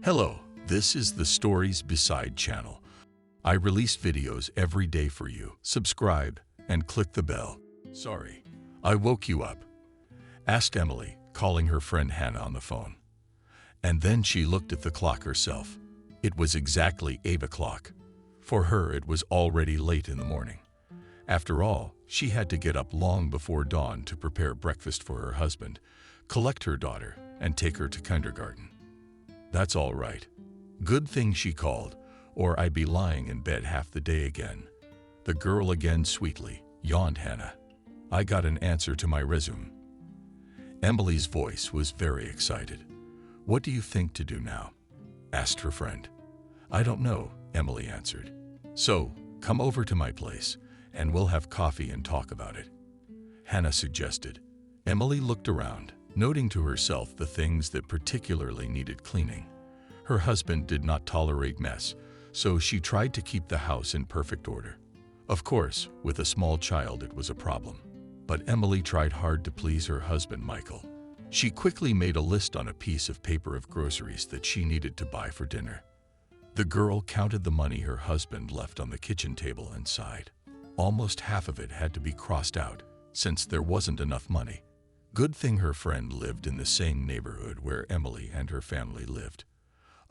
Hello, this is the Stories Beside channel. I release videos every day for you. Subscribe and click the bell. Sorry, I woke you up, asked Emily, calling her friend Hannah on the phone. And then she looked at the clock herself. It was exactly 8 o'clock. For her, it was already late in the morning. After all, she had to get up long before dawn to prepare breakfast for her husband, collect her daughter, and take her to kindergarten. That's all right. Good thing she called, or I'd be lying in bed half the day again. The girl again sweetly, yawned Hannah. I got an answer to my resume. Emily's voice was very excited. What do you think to do now? Asked her friend. I don't know, Emily answered. So, come over to my place, and we'll have coffee and talk about it, Hannah suggested. Emily looked around, noting to herself the things that particularly needed cleaning. Her husband did not tolerate mess, so she tried to keep the house in perfect order. Of course, with a small child it was a problem. But Emily tried hard to please her husband, Michael. She quickly made a list on a piece of paper of groceries that she needed to buy for dinner. The girl counted the money her husband left on the kitchen table and sighed. Almost half of it had to be crossed out, since there wasn't enough money. Good thing her friend lived in the same neighborhood where Emily and her family lived.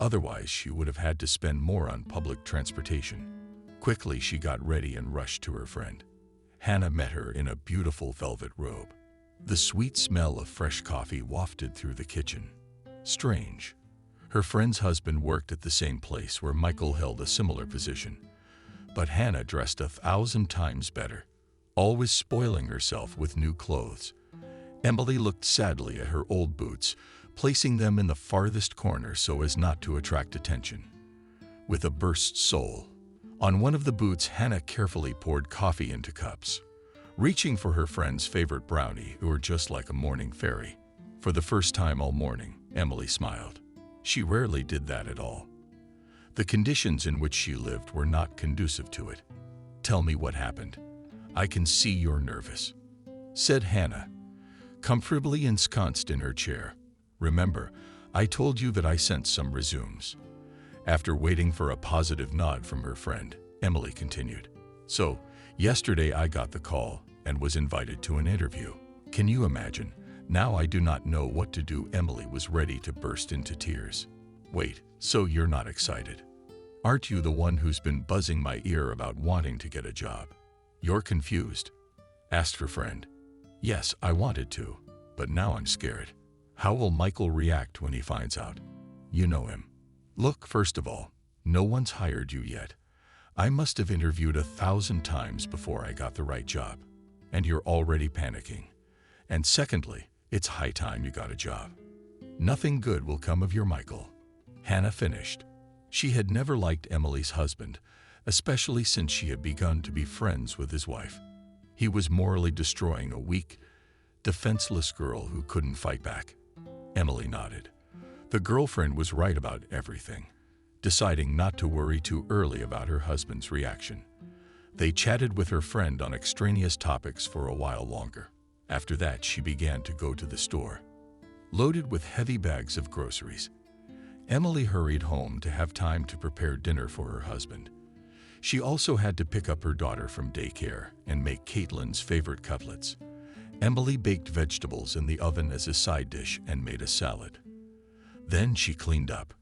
Otherwise, she would have had to spend more on public transportation. Quickly, she got ready and rushed to her friend. Hannah met her in a beautiful velvet robe. The sweet smell of fresh coffee wafted through the kitchen. Strange. Her friend's husband worked at the same place where Michael held a similar position. But Hannah dressed 1,000 times better, always spoiling herself with new clothes. Emily looked sadly at her old boots, placing them in the farthest corner so as not to attract attention. With a burst soul, on one of the boots, Hannah carefully poured coffee into cups, reaching for her friend's favorite brownie, who were just like a morning fairy. For the first time all morning, Emily smiled. She rarely did that at all. The conditions in which she lived were not conducive to it. Tell me what happened. I can see you're nervous, said Hannah, comfortably ensconced in her chair. Remember, I told you that I sent some resumes. After waiting for a positive nod from her friend, Emily continued. So, yesterday I got the call and was invited to an interview. Can you imagine? Now I do not know what to do. Emily was ready to burst into tears. Wait, so you're not excited? Aren't you the one who's been buzzing my ear about wanting to get a job? You're confused? Asked her friend. Yes, I wanted to, but now I'm scared. How will Michael react when he finds out? You know him. Look, first of all, no one's hired you yet. I must have interviewed 1,000 times before I got the right job, and you're already panicking. And secondly, it's high time you got a job. Nothing good will come of your Michael. Hannah finished. She had never liked Emily's husband, especially since she had begun to be friends with his wife. He was morally destroying a weak, defenseless girl who couldn't fight back. Emily nodded. The girlfriend was right about everything, deciding not to worry too early about her husband's reaction. They chatted with her friend on extraneous topics for a while longer. After that, she began to go to the store, loaded with heavy bags of groceries. Emily hurried home to have time to prepare dinner for her husband. She also had to pick up her daughter from daycare and make Caitlin's favorite cutlets. Emily baked vegetables in the oven as a side dish and made a salad. Then she cleaned up.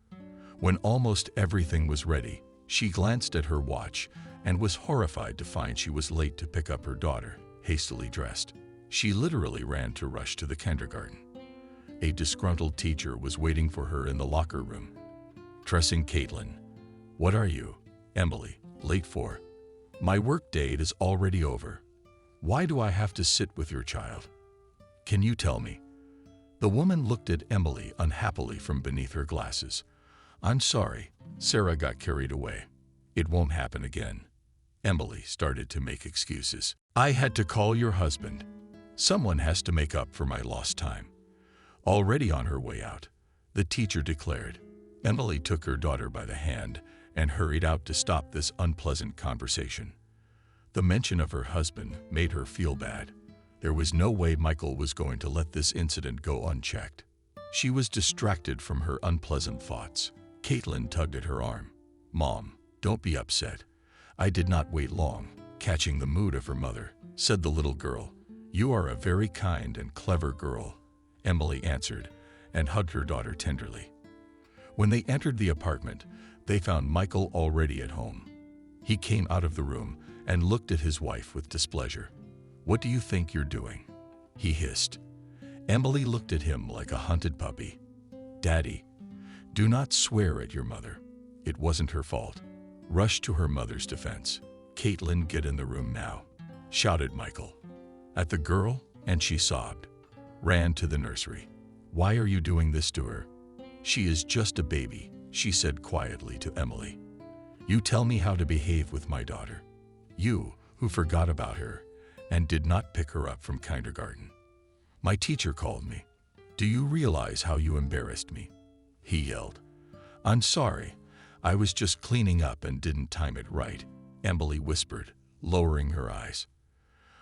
When almost everything was ready, she glanced at her watch and was horrified to find she was late to pick up her daughter, hastily dressed. She literally ran to rush to the kindergarten. A disgruntled teacher was waiting for her in the locker room. Dressing Caitlin. What are you, Emily, late for? My work date is already over. Why do I have to sit with your child? Can you tell me? The woman looked at Emily unhappily from beneath her glasses. I'm sorry, Sarah got carried away. It won't happen again. Emily started to make excuses. I had to call your husband. Someone has to make up for my lost time. Already on her way out, the teacher declared. Emily took her daughter by the hand and hurried out to stop this unpleasant conversation. The mention of her husband made her feel bad. There was no way Michael was going to let this incident go unchecked. She was distracted from her unpleasant thoughts. Caitlin tugged at her arm. "Mom, don't be upset. I did not wait long." Catching the mood of her mother, said the little girl. "You are a very kind and clever girl," Emily answered, and hugged her daughter tenderly. When they entered the apartment, they found Michael already at home. He came out of the room and looked at his wife with displeasure. "What do you think you're doing?" he hissed. Emily looked at him like a hunted puppy. "Daddy, do not swear at your mother. It wasn't her fault." Rushed to her mother's defense. "Caitlin, get in the room now," shouted Michael at the girl, and she sobbed. Ran to the nursery. "Why are you doing this to her? She is just a baby," she said quietly to Emily. "You tell me how to behave with my daughter. You, who forgot about her and did not pick her up from kindergarten. My teacher called me. Do you realize how you embarrassed me?" he yelled. "I'm sorry. I was just cleaning up and didn't time it right," Emily whispered, lowering her eyes.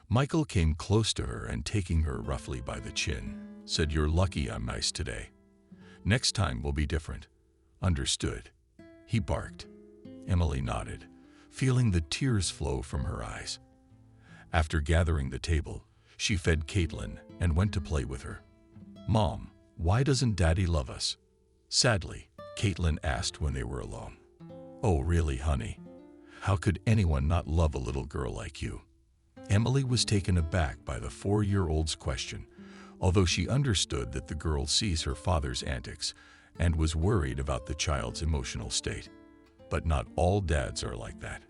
Michael came close to her and taking her roughly by the chin, said, "You're lucky I'm nice today. Next time will be different. Understood?" he barked. Emily nodded, feeling the tears flow from her eyes. After gathering the table, she fed Caitlin and went to play with her. "Mom, why doesn't Daddy love us?" sadly, Caitlin asked when they were alone. "Oh, really, honey? How could anyone not love a little girl like you?" Emily was taken aback by the 4-year-old's question, although she understood that the girl sees her father's antics and was worried about the child's emotional state. But not all dads are like that.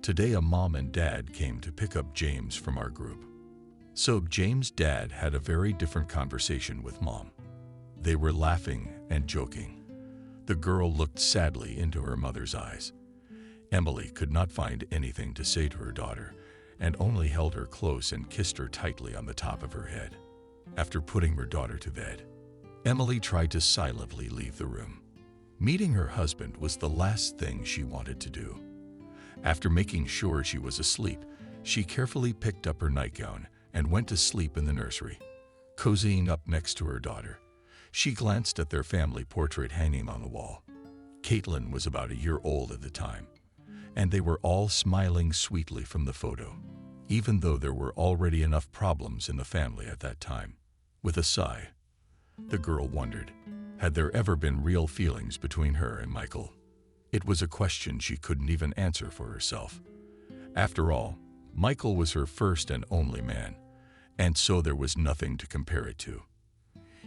Today a mom and dad came to pick up James from our group. So James' dad had a very different conversation with Mom. They were laughing and joking. The girl looked sadly into her mother's eyes. Emily could not find anything to say to her daughter and only held her close and kissed her tightly on the top of her head. After putting her daughter to bed, Emily tried to silently leave the room. Meeting her husband was the last thing she wanted to do. After making sure she was asleep, she carefully picked up her nightgown and went to sleep in the nursery. Cozying up next to her daughter, she glanced at their family portrait hanging on the wall. Caitlin was about a year old at the time, and they were all smiling sweetly from the photo, even though there were already enough problems in the family at that time. With a sigh, the girl wondered, had there ever been real feelings between her and Michael? It was a question she couldn't even answer for herself. After all, Michael was her first and only man, and so there was nothing to compare it to.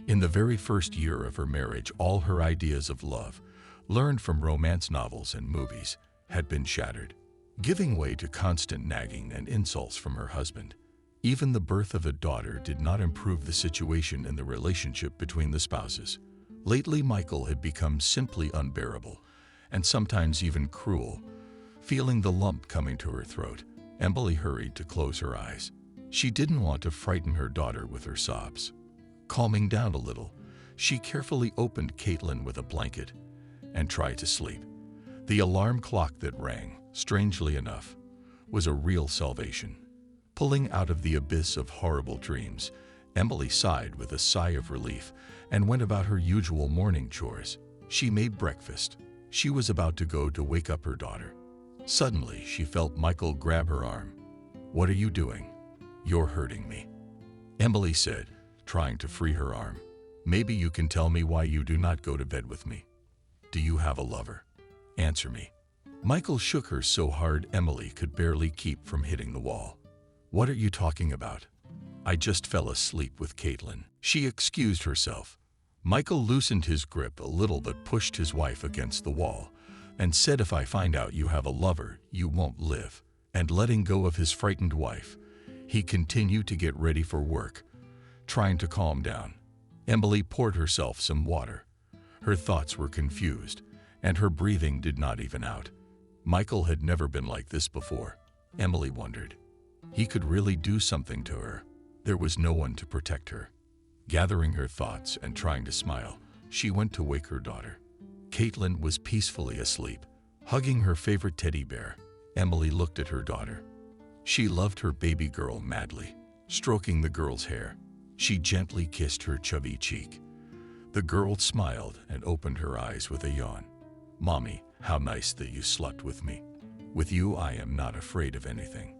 In the very first year of her marriage, all her ideas of love, learned from romance novels and movies, had been shattered, giving way to constant nagging and insults from her husband. Even the birth of a daughter did not improve the situation in the relationship between the spouses. Lately, Michael had become simply unbearable, and sometimes even cruel. Feeling the lump coming to her throat, Emily hurried to close her eyes. She didn't want to frighten her daughter with her sobs. Calming down a little, she carefully opened Caitlin with a blanket and tried to sleep. The alarm clock that rang, strangely enough, was a real salvation. Pulling out of the abyss of horrible dreams, Emily sighed with a sigh of relief and went about her usual morning chores. She made breakfast. She was about to go to wake up her daughter. Suddenly, she felt Michael grab her arm. "What are you doing? You're hurting me," Emily said, trying to free her arm. "Maybe you can tell me why you do not go to bed with me. Do you have a lover? Answer me." Michael shook her so hard Emily could barely keep from hitting the wall. "What are you talking about? I just fell asleep with Caitlin," she excused herself. Michael loosened his grip a little but pushed his wife against the wall and said, "If I find out you have a lover, you won't live." And letting go of his frightened wife, he continued to get ready for work, trying to calm down. Emily poured herself some water. Her thoughts were confused, and her breathing did not even out. Michael had never been like this before. Emily wondered. He could really do something to her. There was no one to protect her. Gathering her thoughts and trying to smile, she went to wake her daughter. Caitlin was peacefully asleep, hugging her favorite teddy bear. Emily looked at her daughter. She loved her baby girl madly. Stroking the girl's hair, she gently kissed her chubby cheek. The girl smiled and opened her eyes with a yawn. "Mommy, how nice that you slept with me. With you, I am not afraid of anything.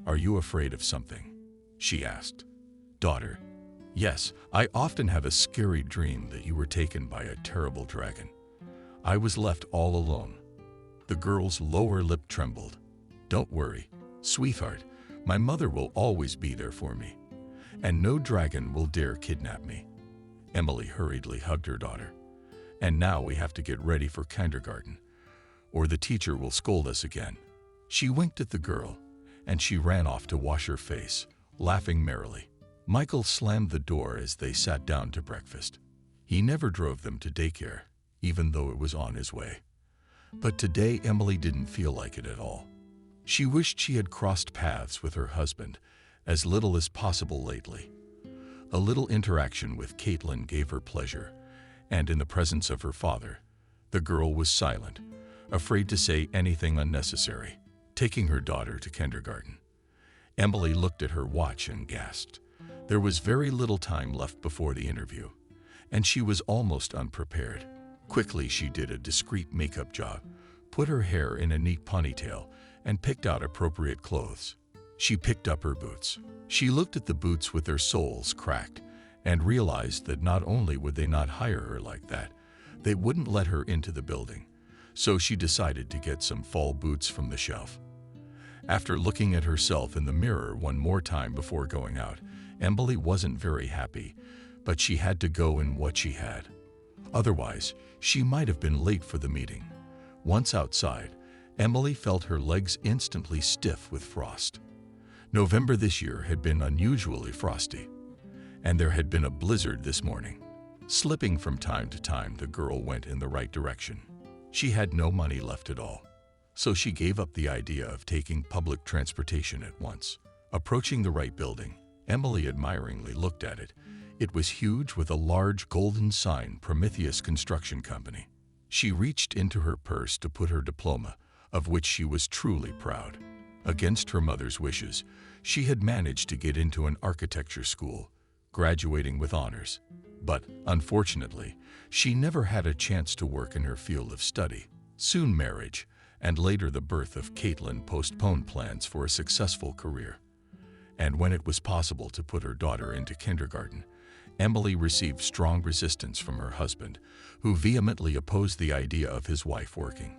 Are you afraid of something?" she asked. "Daughter, yes, I often have a scary dream that you were taken by a terrible dragon. I was left all alone." The girl's lower lip trembled. "Don't worry, sweetheart. My mother will always be there for me, and no dragon will dare kidnap me." Emily hurriedly hugged her daughter. "And now we have to get ready for kindergarten, or the teacher will scold us again." She winked at the girl, and she ran off to wash her face, laughing merrily. Michael slammed the door as they sat down to breakfast. He never drove them to daycare, even though it was on his way. But today Emily didn't feel like it at all. She wished she had crossed paths with her husband as little as possible lately. A little interaction with Caitlin gave her pleasure, and in the presence of her father, the girl was silent, afraid to say anything unnecessary, taking her daughter to kindergarten. Emily looked at her watch and gasped. There was very little time left before the interview, and she was almost unprepared. Quickly, she did a discreet makeup job, put her hair in a neat ponytail, and picked out appropriate clothes. She picked up her boots. She looked at the boots with their soles cracked and realized that not only would they not hire her like that, they wouldn't let her into the building. So she decided to get some fall boots from the shelf. After looking at herself in the mirror one more time before going out, Emily wasn't very happy, but she had to go in what she had. Otherwise, she might have been late for the meeting. Once outside, Emily felt her legs instantly stiff with frost. November this year had been unusually frosty, and there had been a blizzard this morning. Slipping from time to time, the girl went in the right direction. She had no money left at all, so she gave up the idea of taking public transportation at once. Approaching the right building, Emily admiringly looked at it. It was huge with a large golden sign, Prometheus Construction Company. She reached into her purse to put her diploma, of which she was truly proud. Against her mother's wishes, she had managed to get into an architecture school, graduating with honors. But, unfortunately, she never had a chance to work in her field of study. Soon marriage, and later the birth of Caitlin, postponed plans for a successful career. And when it was possible to put her daughter into kindergarten, Emily received strong resistance from her husband, who vehemently opposed the idea of his wife working.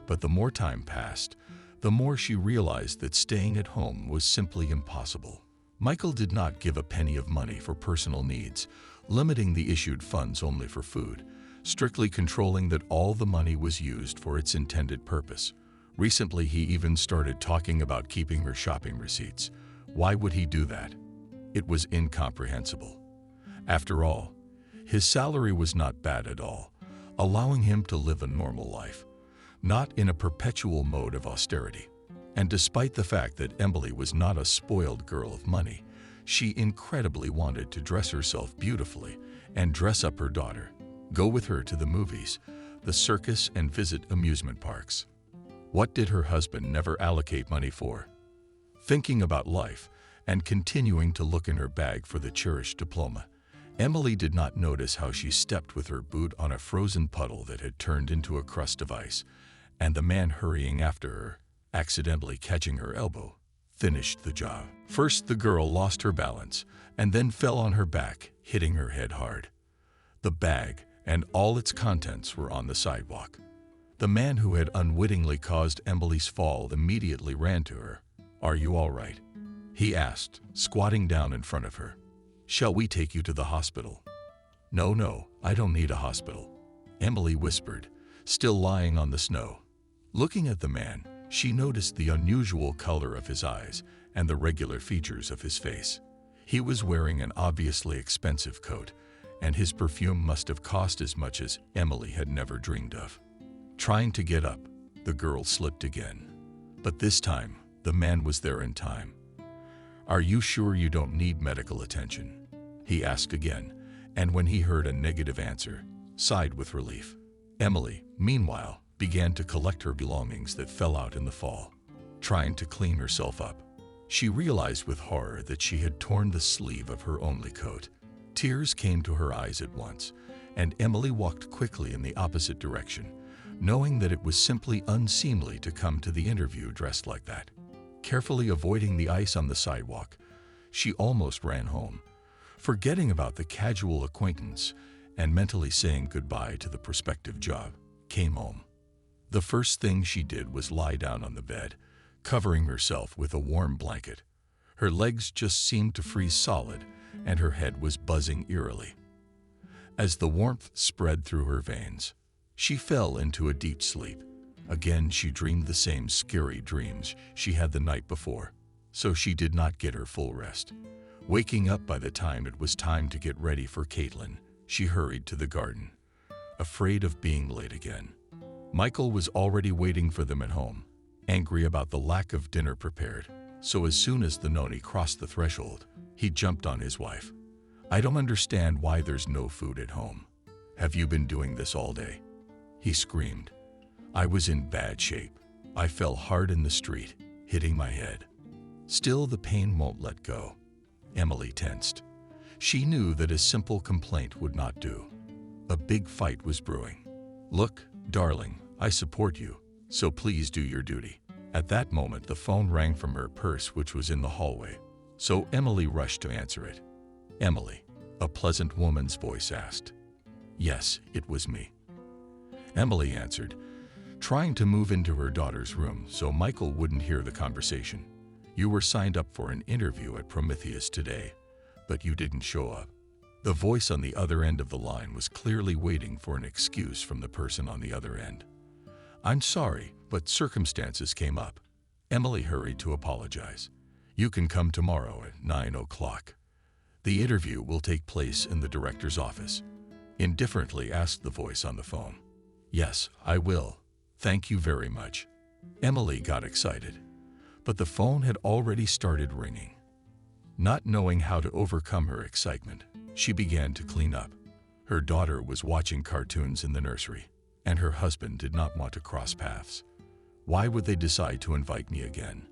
But the more time passed, the more she realized that staying at home was simply impossible. Michael did not give a penny of money for personal needs, limiting the issued funds only for food, strictly controlling that all the money was used for its intended purpose. Recently, he even started talking about keeping her shopping receipts. Why would he do that? It was incomprehensible. After all, his salary was not bad at all, allowing him to live a normal life, not in a perpetual mode of austerity. And despite the fact that Emily was not a spoiled girl of money, she incredibly wanted to dress herself beautifully and dress up her daughter, go with her to the movies, the circus, and visit amusement parks. What did her husband never allocate money for? Thinking about life and continuing to look in her bag for the cherished diploma, Emily did not notice how she stepped with her boot on a frozen puddle that had turned into a crust of ice, and the man hurrying after her, accidentally catching her elbow, finished the job. First, the girl lost her balance and then fell on her back, hitting her head hard. The bag and all its contents were on the sidewalk. The man who had unwittingly caused Emily's fall immediately ran to her. "Are you all right?" he asked, squatting down in front of her. "Shall we take you to the hospital?" No, I don't need a hospital," Emily whispered, still lying on the snow. Looking at the man, she noticed the unusual color of his eyes and the regular features of his face. He was wearing an obviously expensive coat, and his perfume must have cost as much as Emily had never dreamed of. Trying to get up, the girl slipped again. But this time, the man was there in time. "Are you sure you don't need medical attention?" he asked again, and when he heard a negative answer, sighed with relief. Emily, meanwhile, began to collect her belongings that fell out in the fall. Trying to clean herself up, she realized with horror that she had torn the sleeve of her only coat. Tears came to her eyes at once, and Emily walked quickly in the opposite direction, knowing that it was simply unseemly to come to the interview dressed like that. Carefully avoiding the ice on the sidewalk, she almost ran home, forgetting about the casual acquaintance and mentally saying goodbye to the prospective job. Came home. The first thing she did was lie down on the bed, covering herself with a warm blanket. Her legs just seemed to freeze solid, and her head was buzzing eerily. As the warmth spread through her veins, she fell into a deep sleep. Again, she dreamed the same scary dreams she had the night before, so she did not get her full rest. Waking up by the time it was time to get ready for Caitlin, she hurried to the garden, afraid of being late again. Michael was already waiting for them at home, angry about the lack of dinner prepared, so as soon as the noni crossed the threshold, he jumped on his wife. "I don't understand why there's no food at home. Have you been doing this all day?" he screamed. I was in bad shape. I fell hard in the street, hitting my head. Still, the pain won't let go. Emily tensed. She knew that a simple complaint would not do. A big fight was brewing. "Look, darling, I support you, so please do your duty." At that moment, the phone rang from her purse, which was in the hallway, so Emily rushed to answer it. "Emily," a pleasant woman's voice asked. "Yes, it was me." Emily answered, trying to move into her daughter's room so Michael wouldn't hear the conversation. "You were signed up for an interview at Prometheus today, but you didn't show up." The voice on the other end of the line was clearly waiting for an excuse from the person on the other end. "I'm sorry, but circumstances came up." Emily hurried to apologize. "You can come tomorrow at 9 o'clock. The interview will take place in the director's office," indifferently asked the voice on the phone. "Yes, I will. Thank you very much." Emily got excited, but the phone had already started ringing. Not knowing how to overcome her excitement, she began to clean up. Her daughter was watching cartoons in the nursery, and her husband did not want to cross paths. Why would they decide to invite me again?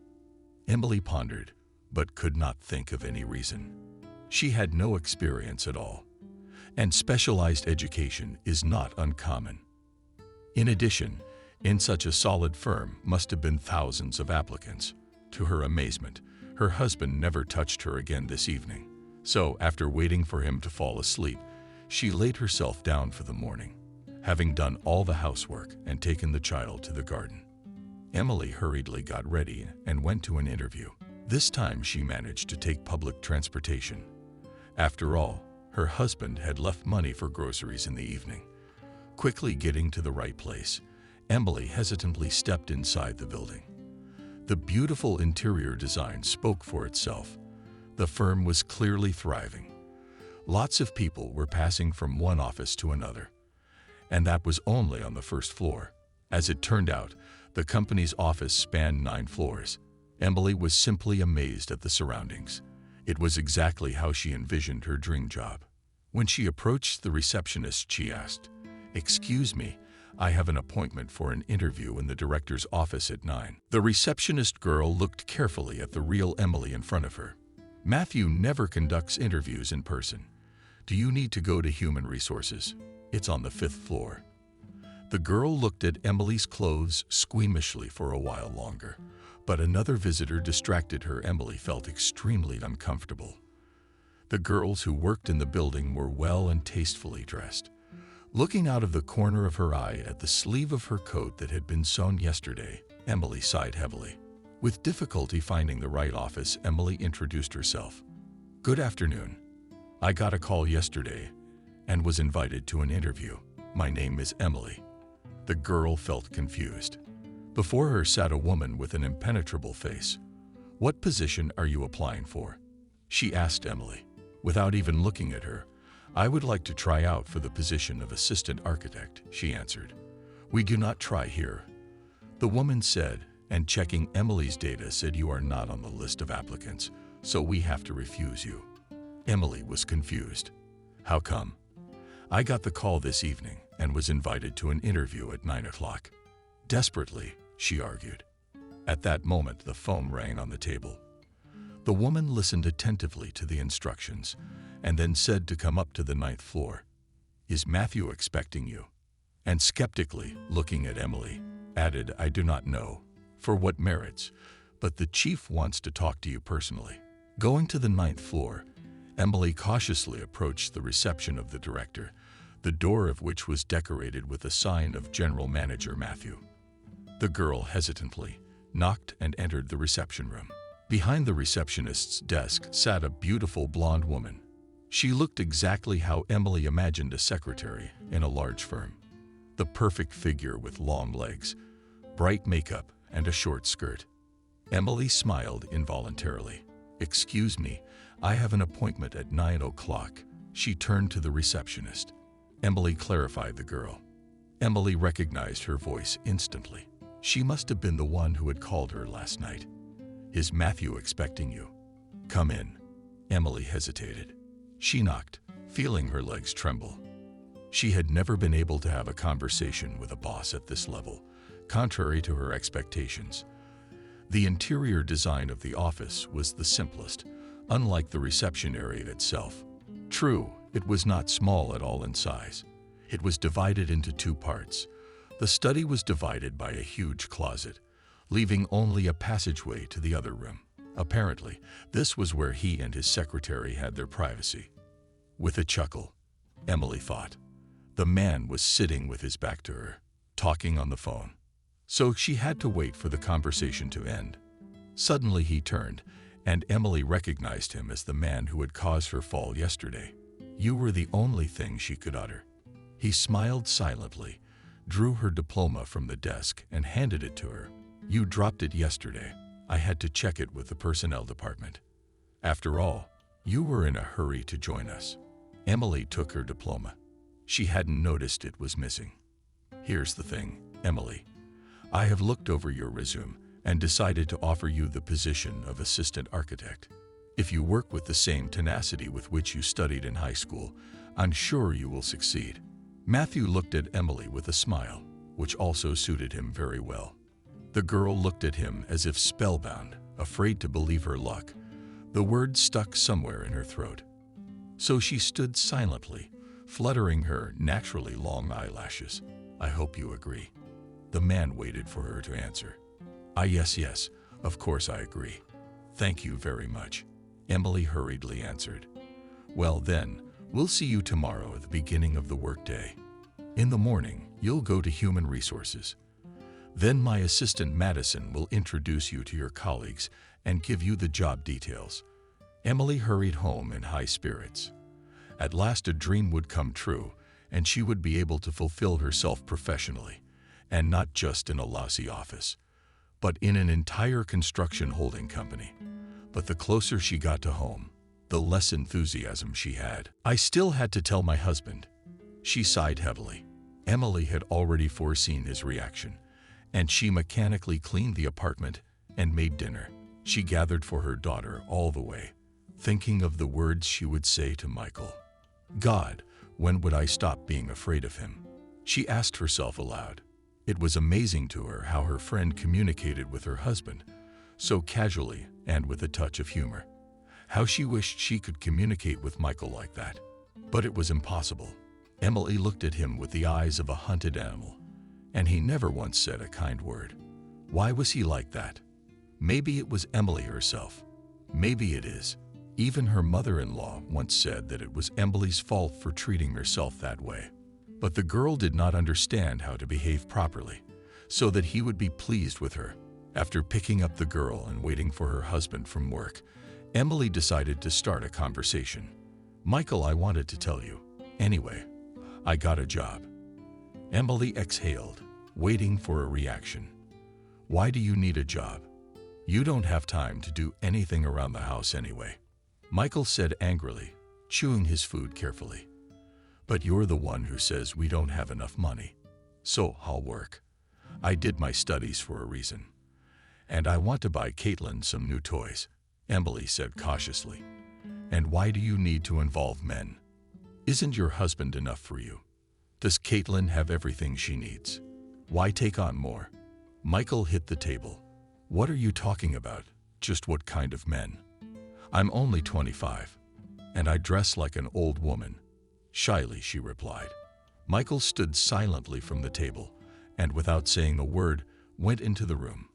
Emily pondered, but could not think of any reason. She had no experience at all, and specialized education is not uncommon. In addition, in such a solid firm must have been thousands of applicants. To her amazement, her husband never touched her again this evening. So, after waiting for him to fall asleep, she laid herself down for the morning, having done all the housework and taken the child to the garden. Emily hurriedly got ready and went to an interview. This time she managed to take public transportation. After all, her husband had left money for groceries in the evening. Quickly getting to the right place, Emily hesitantly stepped inside the building. The beautiful interior design spoke for itself. The firm was clearly thriving. Lots of people were passing from one office to another, and that was only on the first floor. As it turned out, the company's office spanned 9 floors. Emily was simply amazed at the surroundings. It was exactly how she envisioned her dream job. When she approached the receptionist, she asked, "Excuse me, I have an appointment for an interview in the director's office at 9. The receptionist girl looked carefully at the real Emily in front of her. "Matthew never conducts interviews in person. Do you need to go to Human Resources? It's on the 5th floor." The girl looked at Emily's clothes squeamishly for a while longer, but another visitor distracted her. Emily felt extremely uncomfortable. The girls who worked in the building were well and tastefully dressed. Looking out of the corner of her eye at the sleeve of her coat that had been sewn yesterday, Emily sighed heavily. With difficulty finding the right office, Emily introduced herself. "Good afternoon. I got a call yesterday and was invited to an interview. My name is Emily." The girl felt confused. Before her sat a woman with an impenetrable face. "What position are you applying for?" she asked Emily. Without even looking at her, "I would like to try out for the position of assistant architect," she answered. "We do not try here," the woman said, and checking Emily's data said, "You are not on the list of applicants, so we have to refuse you." Emily was confused. "How come?" "I got the call this evening and was invited to an interview at 9 o'clock. Desperately, she argued. At that moment, the phone rang on the table. The woman listened attentively to the instructions and then said to come up to the 9th floor. "Is Matthew expecting you?" and skeptically looking at Emily, added, "I do not know for what merits, but the chief wants to talk to you personally." Going to the 9th floor, Emily cautiously approached the reception of the director, the door of which was decorated with a sign of General Manager Matthew. The girl hesitantly knocked and entered the reception room. Behind the receptionist's desk sat a beautiful blonde woman. She looked exactly how Emily imagined a secretary in a large firm. The perfect figure with long legs, bright makeup, and a short skirt. Emily smiled involuntarily. "Excuse me, I have an appointment at 9 o'clock. She turned to the receptionist. Emily clarified the girl. Emily recognized her voice instantly. She must have been the one who had called her last night. "Is Matthew expecting you?" "Come in." Emily hesitated. She knocked, feeling her legs tremble. She had never been able to have a conversation with a boss at this level, contrary to her expectations. The interior design of the office was the simplest, unlike the reception area itself. True, it was not small at all in size. It was divided into 2 parts. The study was divided by a huge closet, leaving only a passageway to the other room. Apparently, this was where he and his secretary had their privacy. With a chuckle, Emily thought, the man was sitting with his back to her, talking on the phone. So she had to wait for the conversation to end. Suddenly he turned, and Emily recognized him as the man who had caused her fall yesterday. "You were the only thing she could utter." He smiled silently, drew her diploma from the desk, and handed it to her. "You dropped it yesterday. I had to check it with the personnel department. After all, you were in a hurry to join us." Emily took her diploma. She hadn't noticed it was missing. "Here's the thing, Emily. I have looked over your resume and decided to offer you the position of assistant architect. If you work with the same tenacity with which you studied in high school, I'm sure you will succeed." Matthew looked at Emily with a smile, which also suited him very well. The girl looked at him as if spellbound, afraid to believe her luck. The words stuck somewhere in her throat. So she stood silently, fluttering her naturally long eyelashes. "I hope you agree." The man waited for her to answer. Yes, of course I agree. Thank you very much," Emily hurriedly answered. "Well then, we'll see you tomorrow at the beginning of the workday. In the morning, you'll go to Human Resources. Then my assistant Madison will introduce you to your colleagues and give you the job details." Emily hurried home in high spirits. At last a dream would come true, and she would be able to fulfill herself professionally, and not just in a lousy office, but in an entire construction holding company. But the closer she got to home, the less enthusiasm she had. "I still had to tell my husband." She sighed heavily. Emily had already foreseen his reaction, and she mechanically cleaned the apartment and made dinner. She gathered for her daughter all the way, thinking of the words she would say to Michael. "God, when would I stop being afraid of him?" She asked herself aloud. It was amazing to her how her friend communicated with her husband, so casually and with a touch of humor. How she wished she could communicate with Michael like that. But it was impossible. Emily looked at him with the eyes of a hunted animal, and he never once said a kind word. Why was he like that? Maybe it was Emily herself. Maybe it is. Even her mother-in-law once said that it was Emily's fault for treating herself that way. But the girl did not understand how to behave properly, so that he would be pleased with her. After picking up the girl and waiting for her husband from work, Emily decided to start a conversation. "Michael, I wanted to tell you. Anyway, I got a job." Emily exhaled, waiting for a reaction. "Why do you need a job? You don't have time to do anything around the house anyway," Michael said angrily, chewing his food carefully. "But you're the one who says we don't have enough money. So I'll work. I did my studies for a reason. And I want to buy Caitlin some new toys," Emily said cautiously. "And why do you need to involve men? Isn't your husband enough for you? Does Caitlin have everything she needs? Why take on more?" Michael hit the table. "What are you talking about? Just what kind of men? I'm only 25, and I dress like an old woman." Shyly, she replied. Michael stood silently from the table and, without saying a word, went into the room.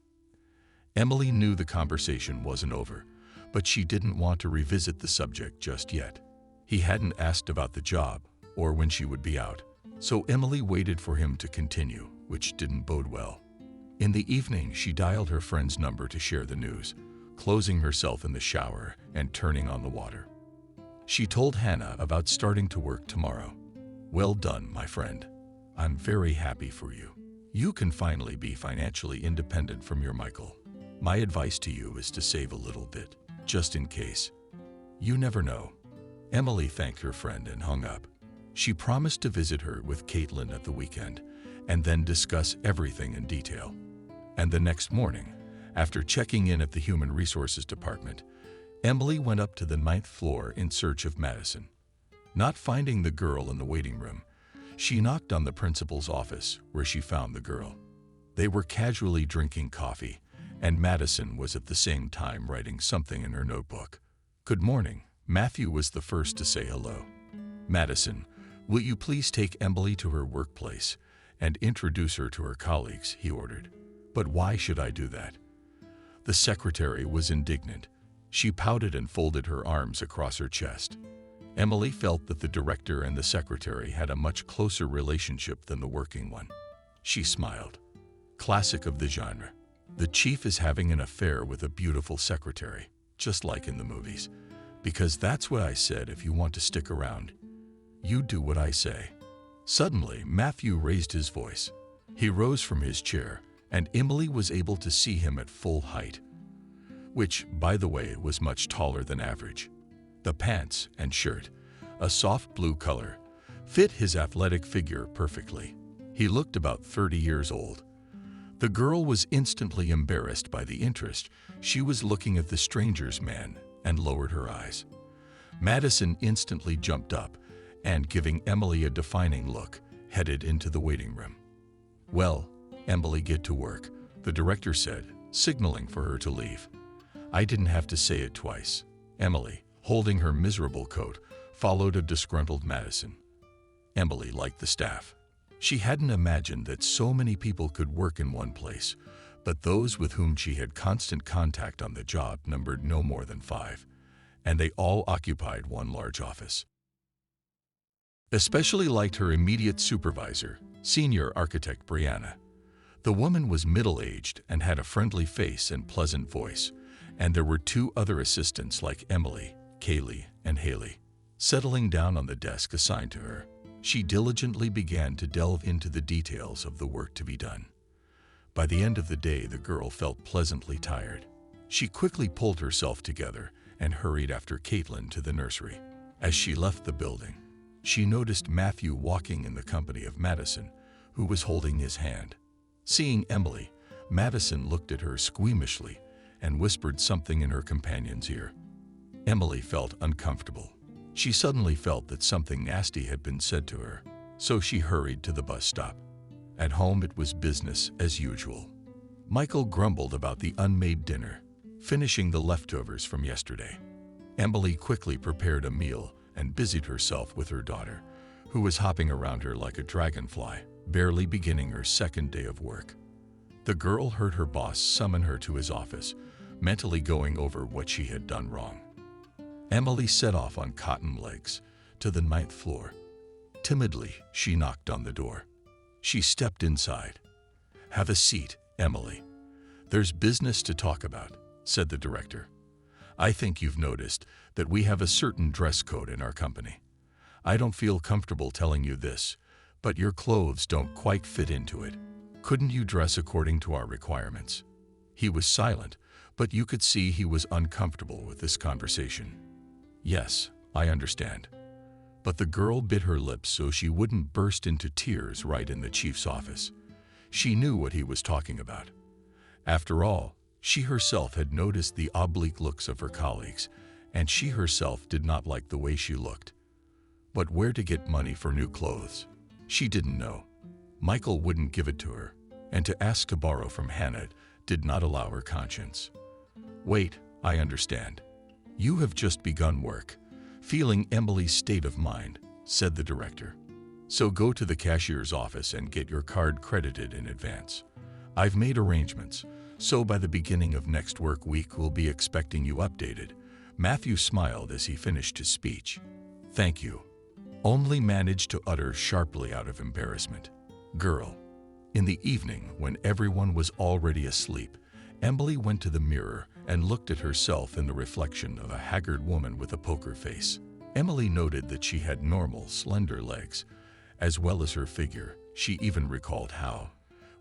Emily knew the conversation wasn't over, but she didn't want to revisit the subject just yet. He hadn't asked about the job or when she would be out, so Emily waited for him to continue, which didn't bode well. In the evening, she dialed her friend's number to share the news, closing herself in the shower and turning on the water. She told Hannah about starting to work tomorrow. "Well done, my friend. I'm very happy for you. You can finally be financially independent from your Michael. My advice to you is to save a little bit, just in case. You never know." Emily thanked her friend and hung up. She promised to visit her with Caitlin at the weekend and then discuss everything in detail. And the next morning, after checking in at the Human Resources Department, Emily went up to the 9th floor in search of Madison. Not finding the girl in the waiting room, she knocked on the principal's office, where she found the girl. They were casually drinking coffee, and Madison was at the same time writing something in her notebook. "Good morning." Matthew was the first to say hello. "Madison, will you please take Emily to her workplace and introduce her to her colleagues?" he ordered. "But why should I do that?" The secretary was indignant. She pouted and folded her arms across her chest. Emily felt that the director and the secretary had a much closer relationship than the working one. She smiled. Classic of the genre. The chief is having an affair with a beautiful secretary, just like in the movies. "Because that's what I said. If you want to stick around, you do what I say." Suddenly, Matthew raised his voice. He rose from his chair, and Emily was able to see him at full height, which, by the way, was much taller than average. The pants and shirt, a soft blue color, fit his athletic figure perfectly. He looked about 30 years old. The girl was instantly embarrassed by the interest she was looking at the stranger's man and lowered her eyes. Madison instantly jumped up and, giving Emily a defining look, headed into the waiting room. "Well, Emily, get to work," the director said, signaling for her to leave. I didn't have to say it twice. Emily, holding her miserable coat, followed a disgruntled Madison. Emily liked the staff. She hadn't imagined that so many people could work in one place, but those with whom she had constant contact on the job numbered no more than 5, and they all occupied one large office. Especially liked her immediate supervisor, senior architect Brianna. The woman was middle-aged and had a friendly face and pleasant voice, and there were 2 other assistants like Emily, Kaylee, and Haley. Settling down on the desk assigned to her, she diligently began to delve into the details of the work to be done. By the end of the day, the girl felt pleasantly tired. She quickly pulled herself together and hurried after Caitlin to the nursery. As she left the building, she noticed Matthew walking in the company of Madison, who was holding his hand. Seeing Emily, Madison looked at her squeamishly and whispered something in her companion's ear. Emily felt uncomfortable. She suddenly felt that something nasty had been said to her, so she hurried to the bus stop. At home, it was business as usual. Michael grumbled about the unmade dinner, finishing the leftovers from yesterday. Emily quickly prepared a meal and busied herself with her daughter, who was hopping around her like a dragonfly, barely beginning her 2nd day of work. The girl heard her boss summon her to his office, mentally going over what she had done wrong. Emily set off on cotton legs to the 9th floor. Timidly, she knocked on the door. She stepped inside. "Have a seat, Emily. There's business to talk about," said the director. "I think you've noticed that we have a certain dress code in our company. I don't feel comfortable telling you this, but your clothes don't quite fit into it. Couldn't you dress according to our requirements?" He was silent, but you could see he was uncomfortable with this conversation. "Yes, I understand." But the girl bit her lips so she wouldn't burst into tears right in the chief's office. She knew what he was talking about. After all, she herself had noticed the oblique looks of her colleagues, and she herself did not like the way she looked. But where to get money for new clothes? She didn't know. Michael wouldn't give it to her, and to ask to borrow from Hannah did not allow her conscience. "Wait, I understand. You have just begun work." Feeling Emily's state of mind, said the director. So go to the cashier's office and get your card credited in advance. I've made arrangements, so by the beginning of next work week we'll be expecting you updated." Matthew smiled as he finished his speech. "Thank you," only managed to utter sharply out of embarrassment. "Girl." In the evening, when everyone was already asleep, Emily went to the mirror and looked at herself in the reflection of a haggard woman with a poker face. Emily noted that she had normal, slender legs, as well as her figure. She even recalled how,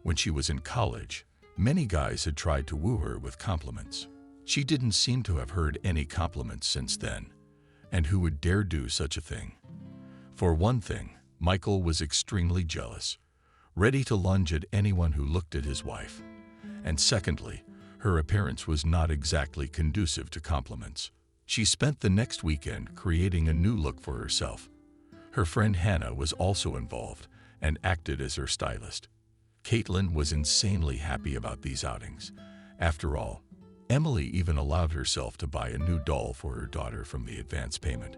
when she was in college, many guys had tried to woo her with compliments. She didn't seem to have heard any compliments since then, and who would dare do such a thing? For one thing, Michael was extremely jealous, ready to lunge at anyone who looked at his wife. And secondly, her appearance was not exactly conducive to compliments. She spent the next weekend creating a new look for herself. Her friend Hannah was also involved and acted as her stylist. Caitlin was insanely happy about these outings. After all, Emily even allowed herself to buy a new doll for her daughter from the advance payment.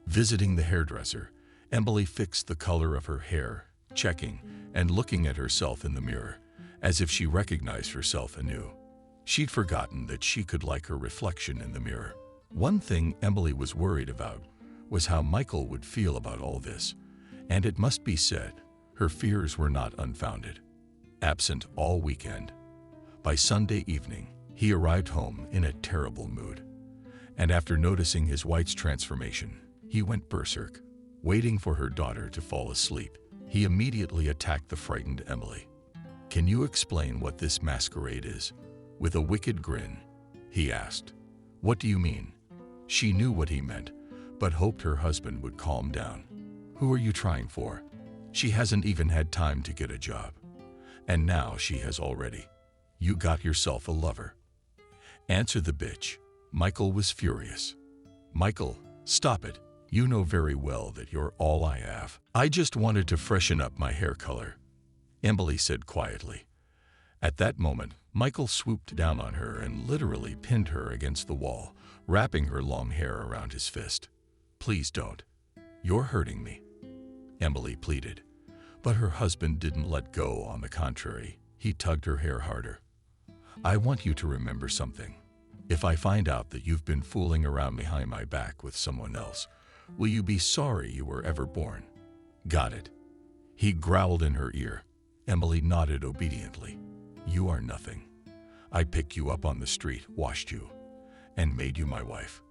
Visiting the hairdresser, Emily fixed the color of her hair, checking and looking at herself in the mirror, as if she recognized herself anew. She'd forgotten that she could like her reflection in the mirror. One thing Emily was worried about was how Michael would feel about all this, and it must be said, her fears were not unfounded. Absent all weekend, by Sunday evening, he arrived home in a terrible mood. And after noticing his wife's transformation, he went berserk. Waiting for her daughter to fall asleep, he immediately attacked the frightened Emily. "Can you explain what this masquerade is?" With a wicked grin, he asked. "What do you mean?" She knew what he meant, but hoped her husband would calm down. "Who are you trying for? She hasn't even had time to get a job. And now she has already. You got yourself a lover." "Answer the bitch." Michael was furious. "Michael, stop it. You know very well that you're all I have." "I just wanted to freshen up my hair color," Emily said quietly. At that moment, Michael swooped down on her and literally pinned her against the wall, wrapping her long hair around his fist. "Please don't. You're hurting me," Emily pleaded. But her husband didn't let go. On the contrary, he tugged her hair harder. "I want you to remember something. If I find out that you've been fooling around behind my back with someone else, will you be sorry you were ever born? Got it?" He growled in her ear. Emily nodded obediently. "You are nothing. I picked you up on the street, washed you, and made you my wife.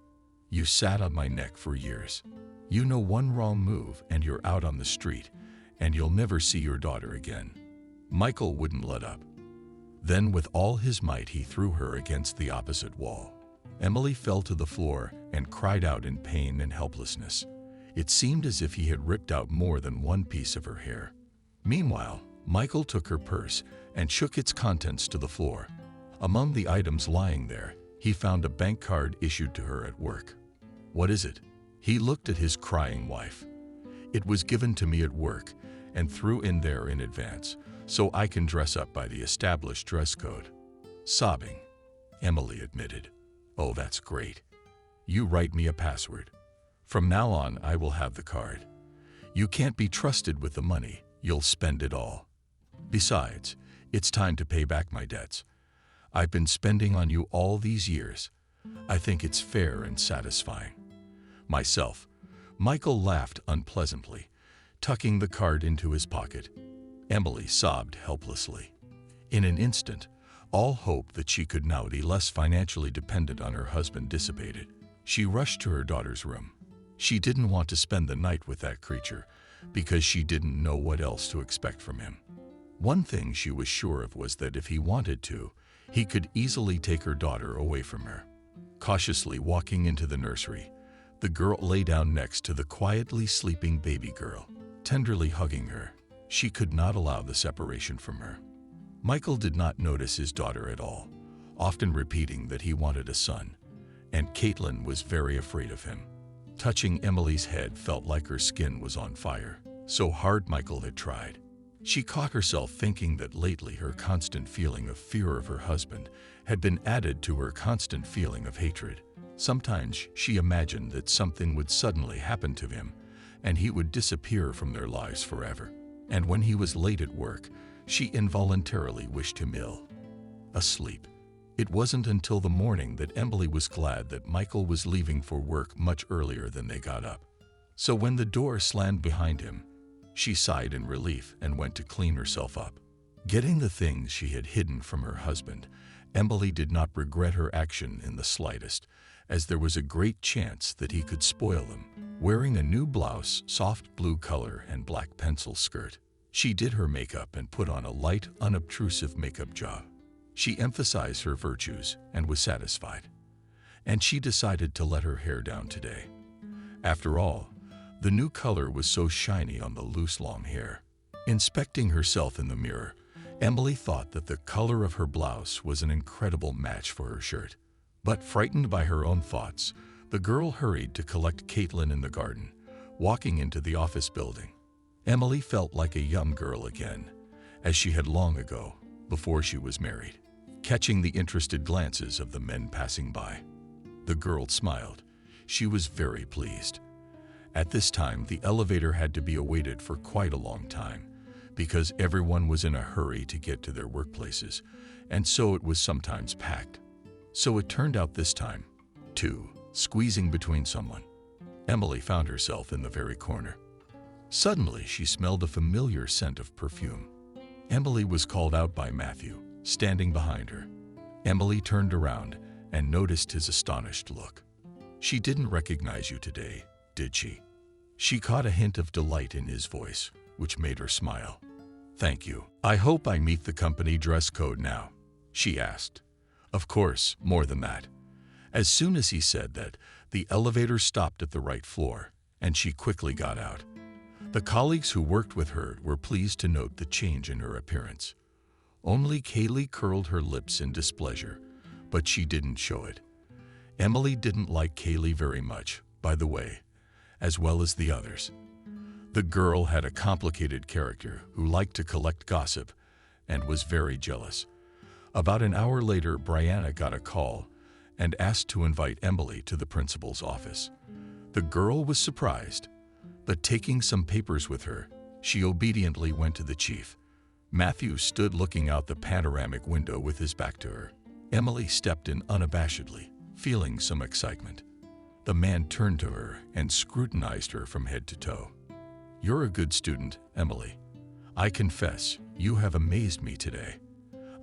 You sat on my neck for years. You know one wrong move and you're out on the street, and you'll never see your daughter again." Michael wouldn't let up. Then with all his might he threw her against the opposite wall. Emily fell to the floor and cried out in pain and helplessness. It seemed as if he had ripped out more than one piece of her hair. Meanwhile, Michael took her purse and shook its contents to the floor. Among the items lying there, he found a bank card issued to her at work. "What is it?" He looked at his crying wife. "It was given to me at work and threw in there in advance, so I can dress up by the established dress code." Sobbing, Emily admitted, "Oh, that's great. You write me a password. From now on, I will have the card. You can't be trusted with the money. You'll spend it all. Besides, it's time to pay back my debts. I've been spending on you all these years. I think it's fair and satisfying." Myself, Michael laughed unpleasantly, tucking the card into his pocket. Emily sobbed helplessly. In an instant, all hope that she could now be less financially dependent on her husband dissipated. She rushed to her daughter's room. She didn't want to spend the night with that creature because she didn't know what else to expect from him. One thing she was sure of was that if he wanted to, he could easily take her daughter away from her. Cautiously walking into the nursery, the girl lay down next to the quietly sleeping baby girl, tenderly hugging her. She could not allow the separation from her. Michael did not notice his daughter at all, often repeating that he wanted a son, and Caitlin was very afraid of him. Touching Emily's head felt like her skin was on fire, so hard Michael had tried. She caught herself thinking that lately her constant feeling of fear of her husband had been added to her constant feeling of hatred. Sometimes she imagined that something would suddenly happen to him, and he would disappear from their lives forever. And when he was late at work, she involuntarily wished him ill. Asleep. It wasn't until the morning that Emily was glad that Michael was leaving for work much earlier than they got up. So when the door slammed behind him, she sighed in relief and went to clean herself up. Getting the things she had hidden from her husband, Emily did not regret her action in the slightest, as there was a great chance that he could spoil them. Wearing a new blouse, soft blue color, and black pencil skirt, she did her makeup and put on a light, unobtrusive makeup job. She emphasized her virtues and was satisfied. And she decided to let her hair down today. After all, the new color was so shiny on the loose long hair. Inspecting herself in the mirror, Emily thought that the color of her blouse was an incredible match for her shirt. But frightened by her own thoughts, the girl hurried to collect Caitlin in the garden, walking into the office building. Emily felt like a young girl again, as she had long ago, before she was married, catching the interested glances of the men passing by. The girl smiled. She was very pleased. At this time, the elevator had to be awaited for quite a long time, because everyone was in a hurry to get to their workplaces, and so it was sometimes packed. So it turned out this time, too, squeezing between someone. Emily found herself in the very corner. Suddenly, she smelled a familiar scent of perfume. Emily was called out by Matthew, standing behind her. Emily turned around and noticed his astonished look. "She didn't recognize you today, did she?" She caught a hint of delight in his voice, which made her smile. "Thank you. I hope I meet the company dress code now," she asked. "Of course, more than that." As soon as he said that, the elevator stopped at the right floor, and she quickly got out. The colleagues who worked with her were pleased to note the change in her appearance. Only Kaylee curled her lips in displeasure, but she didn't show it. Emily didn't like Kaylee very much, by the way, as well as the others. The girl had a complicated character who liked to collect gossip and was very jealous. About an hour later, Brianna got a call and asked to invite Emily to the principal's office. The girl was surprised, but taking some papers with her, she obediently went to the chief. Matthew stood looking out the panoramic window with his back to her. Emily stepped in unabashedly, feeling some excitement. The man turned to her and scrutinized her from head to toe. "You're a good student, Emily. I confess, you have amazed me today.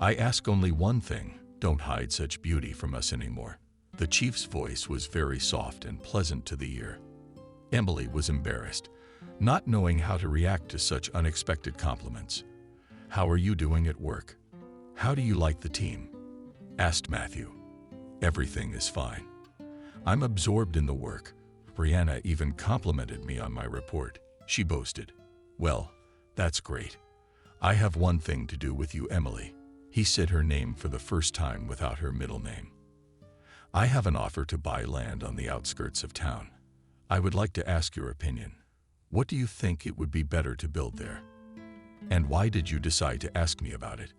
I ask only one thing, don't hide such beauty from us anymore." The chief's voice was very soft and pleasant to the ear. Emily was embarrassed, not knowing how to react to such unexpected compliments. "How are you doing at work? How do you like the team?" asked Matthew. "Everything is fine. I'm absorbed in the work. Brianna even complimented me on my report," she boasted. "Well, that's great. I have one thing to do with you, Emily." He said her name for the first time without her middle name. "I have an offer to buy land on the outskirts of town. I would like to ask your opinion. What do you think it would be better to build there? And why did you decide to ask me about it?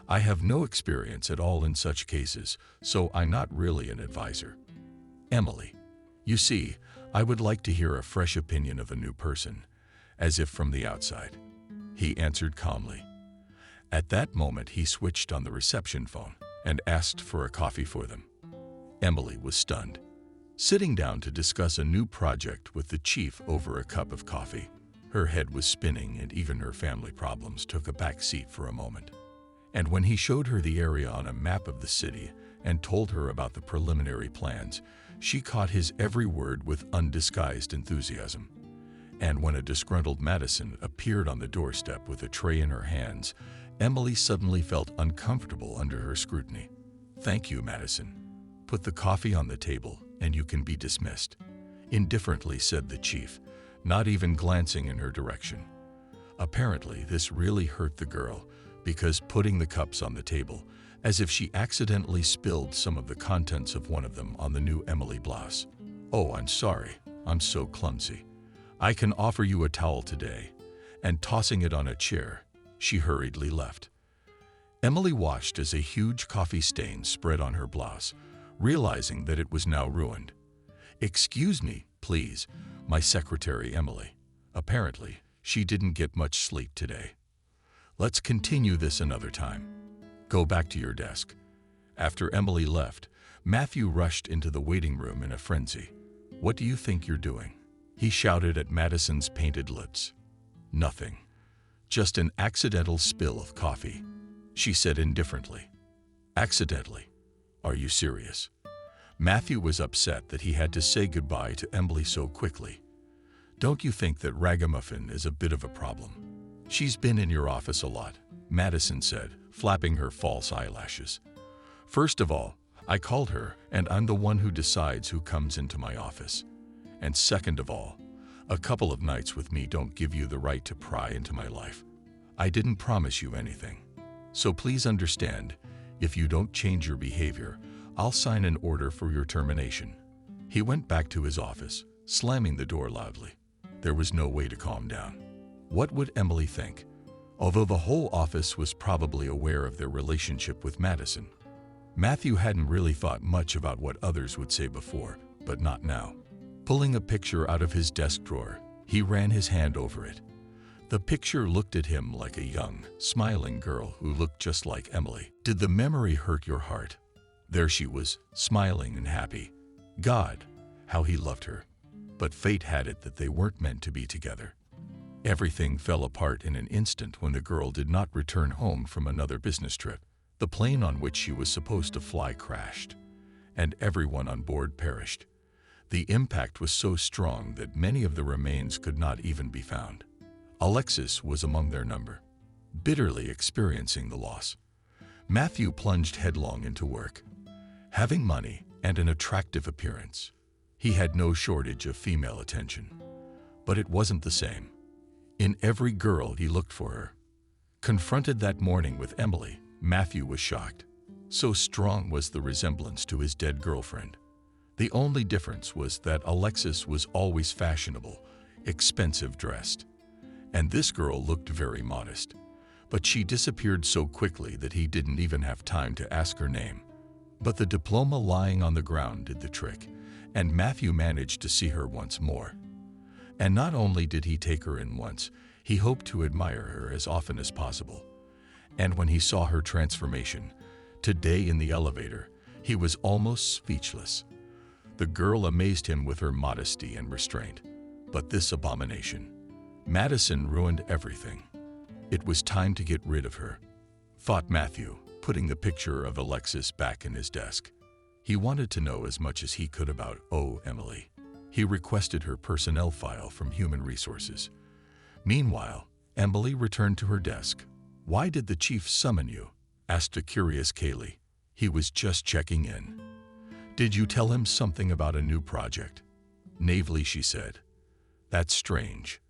I have no experience at all in such cases, so I'm not really an advisor." "Emily, you see, I would like to hear a fresh opinion of a new person, as if from the outside," he answered calmly. At that moment, he switched on the reception phone and asked for a coffee for them. Emily was stunned. Sitting down to discuss a new project with the chief over a cup of coffee, her head was spinning and even her family problems took a back seat for a moment. And when he showed her the area on a map of the city and told her about the preliminary plans, she caught his every word with undisguised enthusiasm. And when a disgruntled Madison appeared on the doorstep with a tray in her hands, Emily suddenly felt uncomfortable under her scrutiny. "Thank you, Madison. Put the coffee on the table and you can be dismissed," indifferently said the chief, not even glancing in her direction. Apparently, this really hurt the girl, because putting the cups on the table, as if she accidentally spilled some of the contents of one of them on the new Emily blouse. "Oh, I'm sorry. I'm so clumsy. I can offer you a towel today." And tossing it on a chair, she hurriedly left. Emily watched as a huge coffee stain spread on her blouse, realizing that it was now ruined. "Excuse me," Please, my secretary Emily. Apparently, she didn't get much sleep today. Let's continue this another time. Go back to your desk." After Emily left, Matthew rushed into the waiting room in a frenzy. "What do you think you're doing?" he shouted at Madison's painted lips. "Nothing. Just an accidental spill of coffee," she said indifferently. "Accidentally? Are you serious?" Matthew was upset that he had to say goodbye to Emily so quickly. "Don't you think that Ragamuffin is a bit of a problem?" "She's been in your office a lot," Madison said, flapping her false eyelashes. "First of all, I called her, and I'm the one who decides who comes into my office. And second of all, a couple of nights with me don't give you the right to pry into my life. I didn't promise you anything. So please understand, if you don't change your behavior, I'll sign an order for your termination." He went back to his office, slamming the door loudly. There was no way to calm down. What would Emily think? Although the whole office was probably aware of their relationship with Madison, Matthew hadn't really thought much about what others would say before, but not now. Pulling a picture out of his desk drawer, he ran his hand over it. The picture looked at him like a young, smiling girl who looked just like Emily. Did the memory hurt your heart? There she was, smiling and happy. God, how he loved her. But fate had it that they weren't meant to be together. Everything fell apart in an instant when the girl did not return home from another business trip. The plane on which she was supposed to fly crashed, and everyone on board perished. The impact was so strong that many of the remains could not even be found. Alexis was among their number, bitterly experiencing the loss. Matthew plunged headlong into work. Having money and an attractive appearance, he had no shortage of female attention. But it wasn't the same. In every girl he looked for her. Confronted that morning with Emily, Matthew was shocked. So strong was the resemblance to his dead girlfriend. The only difference was that Alexis was always fashionable, expensive dressed. And this girl looked very modest. But she disappeared so quickly that he didn't even have time to ask her name. But the diploma lying on the ground did the trick, and Matthew managed to see her once more. And not only did he take her in once, he hoped to admire her as often as possible. And when he saw her transformation, today in the elevator, he was almost speechless. The girl amazed him with her modesty and restraint. But this abomination, Madison, ruined everything. It was time to get rid of her, thought Matthew, putting the picture of Alexis back in his desk. He wanted to know as much as he could about Emily. He requested her personnel file from Human Resources. Meanwhile, Emily returned to her desk. "Why did the chief summon you?" asked a curious Kaylee. "He was just checking in." "Did you tell him something about a new project?" Naively she said. "That's strange.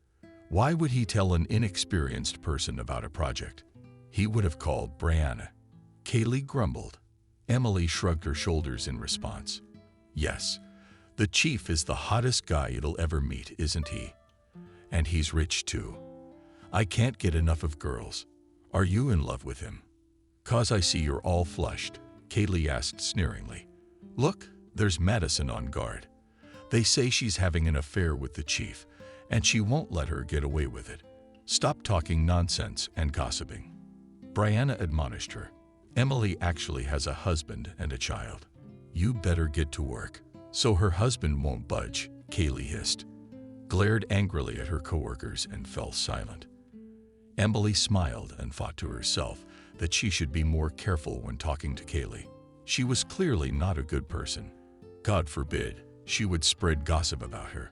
Why would he tell an inexperienced person about a project? He would have called Brianna." Kaylee grumbled. Emily shrugged her shoulders in response. "Yes, the chief is the hottest guy you'll ever meet, isn't he? And he's rich too. I can't get enough of girls. Are you in love with him?" "'Cause I see you're all flushed," Kaylee asked sneeringly. "Look, there's Madison on guard. They say she's having an affair with the chief, and she won't let her get away with it. Stop talking nonsense and gossiping." Brianna admonished her. "Emily actually has a husband and a child. You better get to work." "So her husband won't budge," Kaylee hissed, glared angrily at her coworkers, and fell silent. Emily smiled and thought to herself that she should be more careful when talking to Kaylee. She was clearly not a good person. God forbid she would spread gossip about her.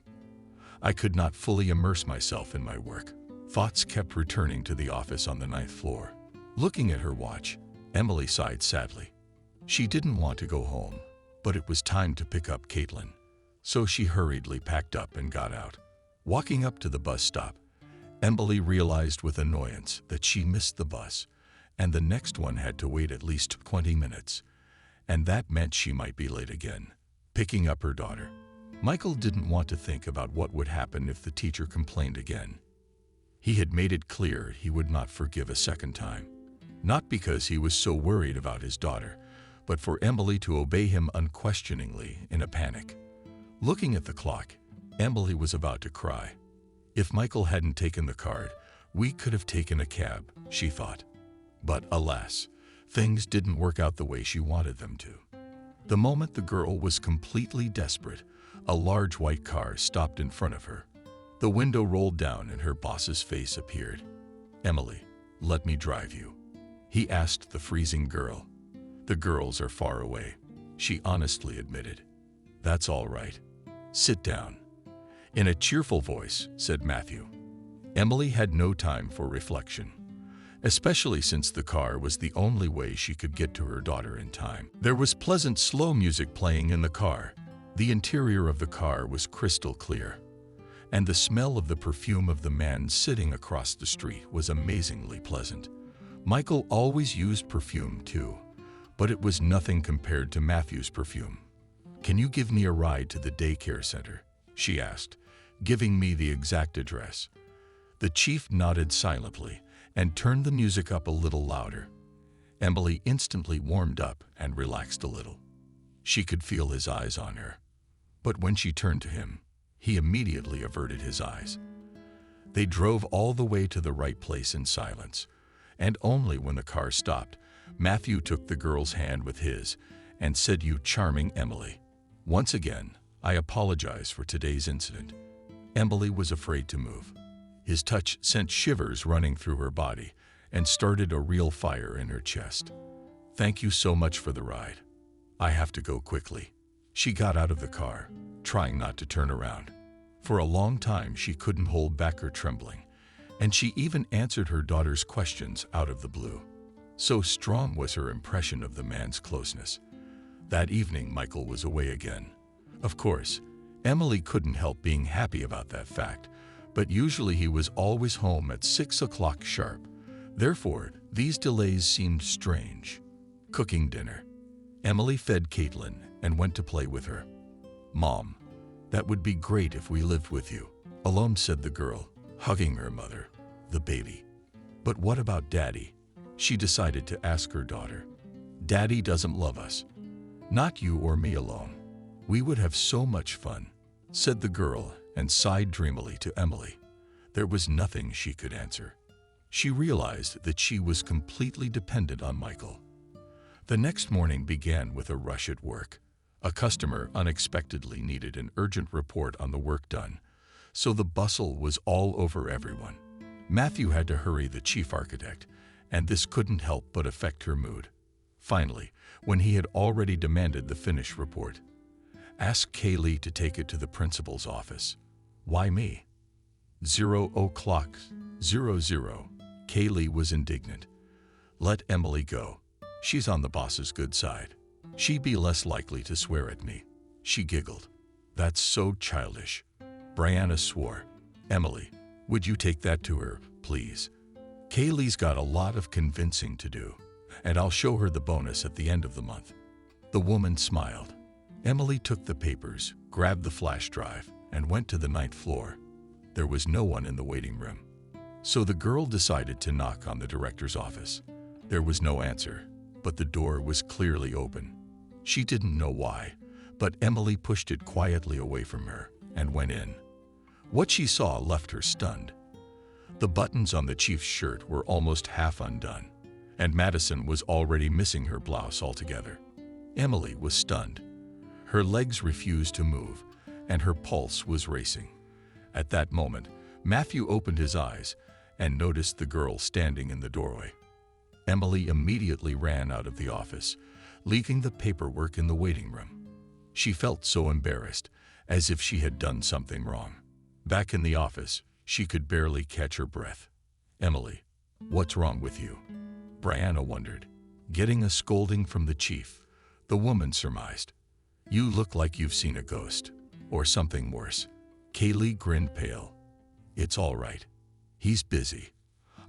I could not fully immerse myself in my work. Thoughts kept returning to the office on the 9th floor. Looking at her watch, Emily sighed sadly. She didn't want to go home, but it was time to pick up Caitlin. So she hurriedly packed up and got out. Walking up to the bus stop, Emily realized with annoyance that she missed the bus, and the next one had to wait at least 20 minutes. And that meant she might be late again, picking up her daughter. Michael didn't want to think about what would happen if the teacher complained again. He had made it clear he would not forgive a second time. Not because he was so worried about his daughter, but for Emily to obey him unquestioningly in a panic. Looking at the clock, Emily was about to cry. If Michael hadn't taken the card, we could have taken a cab, she thought. But alas, things didn't work out the way she wanted them to. The moment the girl was completely desperate, a large white car stopped in front of her. The window rolled down and her boss's face appeared. "Emily, let me drive you," he asked the freezing girl. "The girls are far away," she honestly admitted. "That's all right. Sit down," in a cheerful voice said Matthew. Emily had no time for reflection, especially since the car was the only way she could get to her daughter in time. There was pleasant slow music playing in the car. The interior of the car was crystal clear, and the smell of the perfume of the man sitting across the street was amazingly pleasant. Michael always used perfume too, but it was nothing compared to Matthew's perfume. "Can you give me a ride to the daycare center?" she asked, giving me the exact address. The chief nodded silently and turned the music up a little louder. Emily instantly warmed up and relaxed a little. She could feel his eyes on her. But when she turned to him, he immediately averted his eyes. They drove all the way to the right place in silence, and only when the car stopped, Matthew took the girl's hand with his and said, "You charming Emily. Once again, I apologize for today's incident." Emily was afraid to move. His touch sent shivers running through her body and started a real fire in her chest. "Thank you so much for the ride. I have to go quickly." She got out of the car, trying not to turn around. For a long time, she couldn't hold back her trembling, and she even answered her daughter's questions out of the blue. So strong was her impression of the man's closeness. That evening, Michael was away again. Of course, Emily couldn't help being happy about that fact, but usually he was always home at 6 o'clock sharp. Therefore, these delays seemed strange. Cooking dinner. Emily fed Caitlin and went to play with her. "Mom, that would be great if we lived with you," alone said the girl, hugging her mother, the baby. "But what about Daddy?" she decided to ask her daughter. "Daddy doesn't love us. Not you or me alone. We would have so much fun," said the girl and sighed dreamily to Emily. There was nothing she could answer. She realized that she was completely dependent on Michael. The next morning began with a rush at work. A customer unexpectedly needed an urgent report on the work done, so the bustle was all over everyone. Matthew had to hurry the chief architect, and this couldn't help but affect her mood. Finally, when he had already demanded the finished report, "Ask Kaylee to take it to the principal's office." "Why me?" 0:00. Kaylee was indignant. "Let Emily go. She's on the boss's good side. She'd be less likely to swear at me." She giggled. "That's so childish." Brianna swore. "Emily, would you take that to her, please? Kaylee's got a lot of convincing to do, and I'll show her the bonus at the end of the month." The woman smiled. Emily took the papers, grabbed the flash drive, and went to the 9th floor. There was no one in the waiting room. So the girl decided to knock on the director's office. There was no answer, but the door was clearly open. She didn't know why, but Emily pushed it quietly away from her and went in. What she saw left her stunned. The buttons on the chief's shirt were almost half undone, and Madison was already missing her blouse altogether. Emily was stunned. Her legs refused to move, and her pulse was racing. At that moment, Matthew opened his eyes and noticed the girl standing in the doorway. Emily immediately ran out of the office, leaving the paperwork in the waiting room. She felt so embarrassed, as if she had done something wrong. Back in the office, she could barely catch her breath. "Emily, what's wrong with you?" Brianna wondered. Getting a scolding from the chief, the woman surmised. "You look like you've seen a ghost, or something worse." Kaylee grinned pale. "It's all right. He's busy.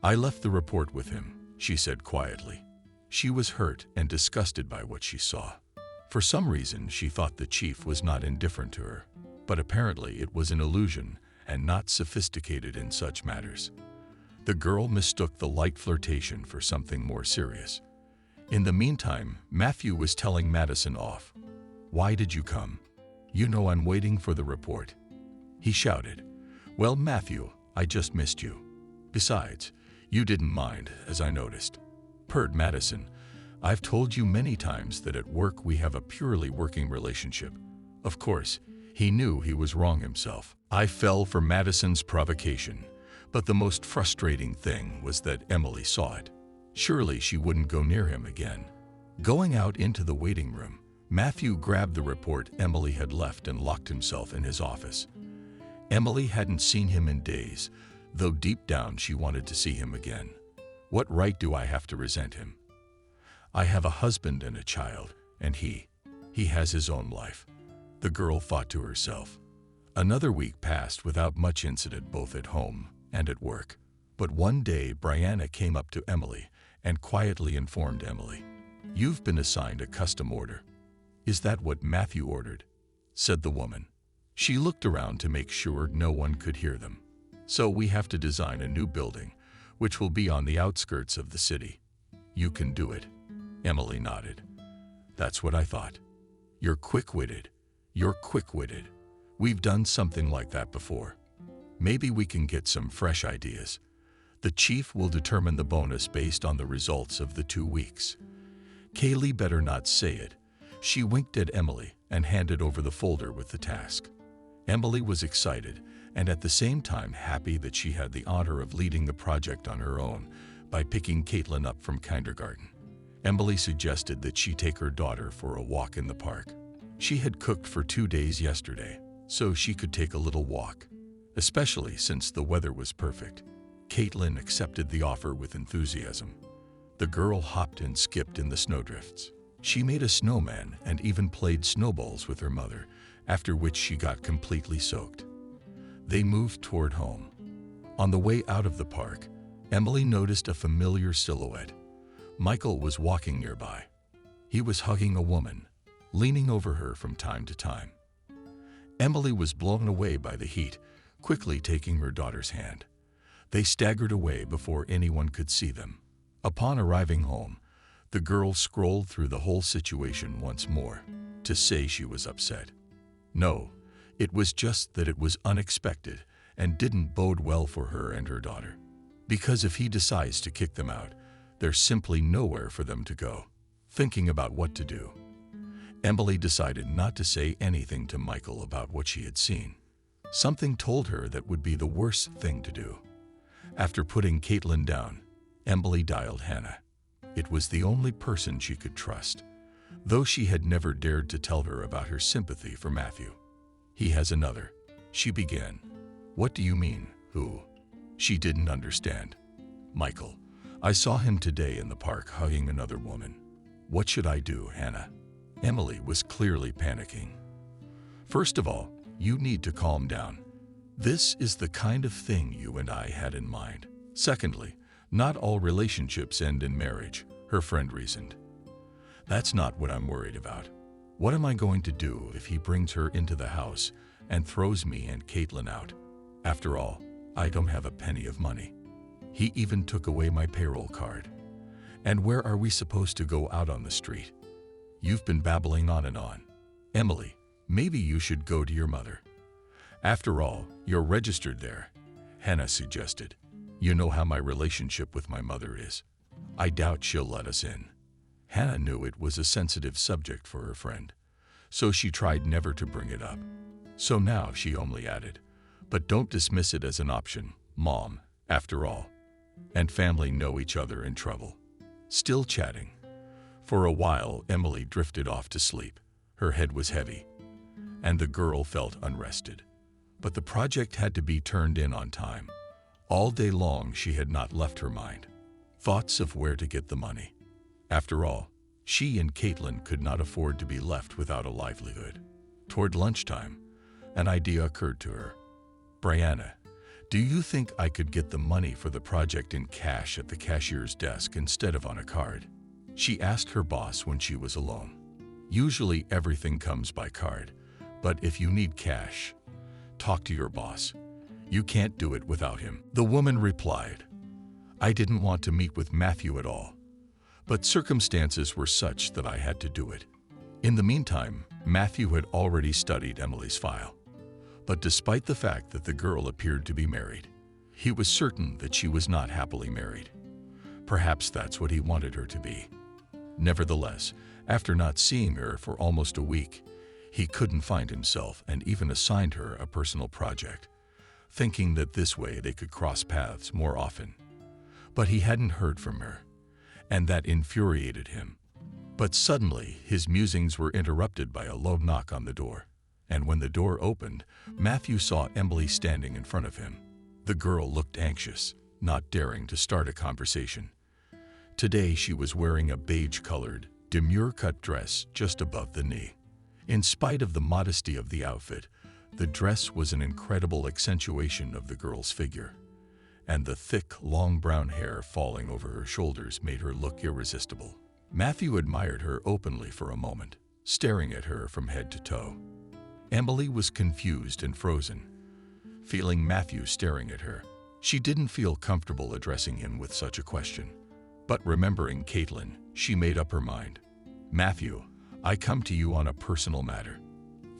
I left the report with him," she said quietly. She was hurt and disgusted by what she saw. For some reason, she thought the chief was not indifferent to her, but apparently it was an illusion and not sophisticated in such matters. The girl mistook the light flirtation for something more serious. In the meantime, Matthew was telling Madison off. "Why did you come? You know I'm waiting for the report." He shouted, "Well, Matthew, I just missed you. Besides, you didn't mind, as I noticed." Purred Madison. "I've told you many times that at work we have a purely working relationship." Of course, he knew he was wrong himself. I fell for Madison's provocation, but the most frustrating thing was that Emily saw it. Surely she wouldn't go near him again. Going out into the waiting room, Matthew grabbed the report Emily had left and locked himself in his office. Emily hadn't seen him in days, though deep down she wanted to see him again. What right do I have to resent him? I have a husband and a child, and he has his own life. The girl thought to herself. Another week passed without much incident both at home and at work. But one day Brianna came up to Emily and quietly informed Emily, "You've been assigned a custom order." "Is that what Matthew ordered?" said the woman. She looked around to make sure no one could hear them. "So we have to design a new building, which will be on the outskirts of the city. You can do it." Emily nodded. "That's what I thought. You're quick-witted. You're quick-witted. We've done something like that before. Maybe we can get some fresh ideas. The chief will determine the bonus based on the results of the 2 weeks." Kaylee better not say it. She winked at Emily and handed over the folder with the task. Emily was excited and at the same time happy that she had the honor of leading the project on her own by picking Caitlin up from kindergarten. Emily suggested that she take her daughter for a walk in the park. She had cooked for 2 days yesterday, so she could take a little walk, especially since the weather was perfect. Caitlin accepted the offer with enthusiasm. The girl hopped and skipped in the snowdrifts. She made a snowman and even played snowballs with her mother, after which she got completely soaked. They moved toward home. On the way out of the park, Emily noticed a familiar silhouette. Michael was walking nearby. He was hugging a woman, leaning over her from time to time. Emily was blown away by the heat, quickly taking her daughter's hand. They staggered away before anyone could see them. Upon arriving home, the girl scrolled through the whole situation once more to say she was upset. No, it was just that it was unexpected and didn't bode well for her and her daughter. Because if he decides to kick them out, there's simply nowhere for them to go. Thinking about what to do, Emily decided not to say anything to Michael about what she had seen. Something told her that would be the worst thing to do. After putting Caitlin down, Emily dialed Hannah. It was the only person she could trust, though she had never dared to tell her about her sympathy for Matthew. "He has another," she began. "What do you mean, who?" She didn't understand. "Michael. I saw him today in the park hugging another woman." "What should I do, Hannah?" Emily was clearly panicking. "First of all, you need to calm down. This is the kind of thing you and I had in mind. Secondly, not all relationships end in marriage," her friend reasoned. "That's not what I'm worried about. What am I going to do if he brings her into the house and throws me and Caitlin out? After all, I don't have a penny of money. He even took away my payroll card. And where are we supposed to go out on the street?" "You've been babbling on and on. Emily, maybe you should go to your mother. After all, you're registered there," Hannah suggested. "You know how my relationship with my mother is. I doubt she'll let us in." Hannah knew it was a sensitive subject for her friend, so she tried never to bring it up. So now she only added, "But don't dismiss it as an option, Mom, after all. And family know each other in trouble." Still chatting. For a while, Emily drifted off to sleep. Her head was heavy, and the girl felt unrested. But the project had to be turned in on time. All day long, she had not left her mind. Thoughts of where to get the money. After all, she and Caitlin could not afford to be left without a livelihood. Toward lunchtime, an idea occurred to her. "Brianna, do you think I could get the money for the project in cash at the cashier's desk instead of on a card?" She asked her boss when she was alone. "Usually everything comes by card, but if you need cash, talk to your boss. You can't do it without him." The woman replied, "I didn't want to meet with Matthew at all, but circumstances were such that I had to do it." In the meantime, Matthew had already studied Emily's file. But despite the fact that the girl appeared to be married, he was certain that she was not happily married. Perhaps that's what he wanted her to be. Nevertheless, after not seeing her for almost a week, he couldn't find himself and even assigned her a personal project, thinking that this way they could cross paths more often. But he hadn't heard from her, and that infuriated him. But suddenly, his musings were interrupted by a low knock on the door. And when the door opened, Matthew saw Emily standing in front of him. The girl looked anxious, not daring to start a conversation. Today she was wearing a beige-colored, demure-cut dress just above the knee. In spite of the modesty of the outfit, the dress was an incredible accentuation of the girl's figure, and the thick, long brown hair falling over her shoulders made her look irresistible. Matthew admired her openly for a moment, staring at her from head to toe. Emily was confused and frozen, feeling Matthew staring at her. She didn't feel comfortable addressing him with such a question. But remembering Caitlin, she made up her mind. "Matthew, I come to you on a personal matter."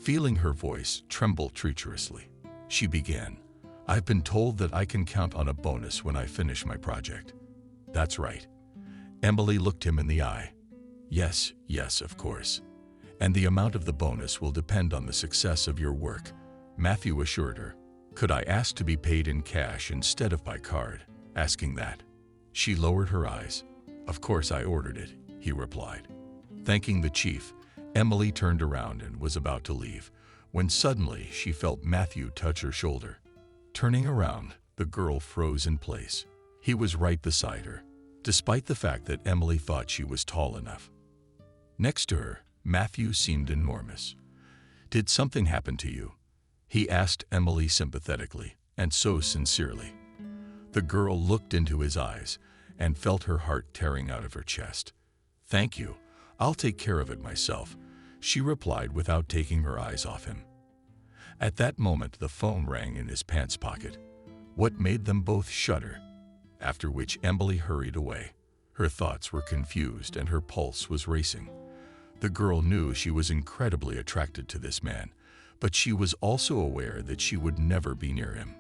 Feeling her voice tremble treacherously, she began, "I've been told that I can count on a bonus when I finish my project." "That's right." Emily looked him in the eye. Yes, of course. "And the amount of the bonus will depend on the success of your work," Matthew assured her. "Could I ask to be paid in cash instead of by card?" Asking that, she lowered her eyes. "Of course I ordered it," he replied. Thanking the chief, Emily turned around and was about to leave, when suddenly she felt Matthew touch her shoulder. Turning around, the girl froze in place. He was right beside her, despite the fact that Emily thought she was tall enough. Next to her, Matthew seemed enormous. "Did something happen to you?" he asked Emily sympathetically, and so sincerely. The girl looked into his eyes and felt her heart tearing out of her chest. "Thank you. I'll take care of it myself," she replied without taking her eyes off him. At that moment, the phone rang in his pants pocket, what made them both shudder, after which Emily hurried away. Her thoughts were confused and her pulse was racing. The girl knew she was incredibly attracted to this man, but she was also aware that she would never be near him.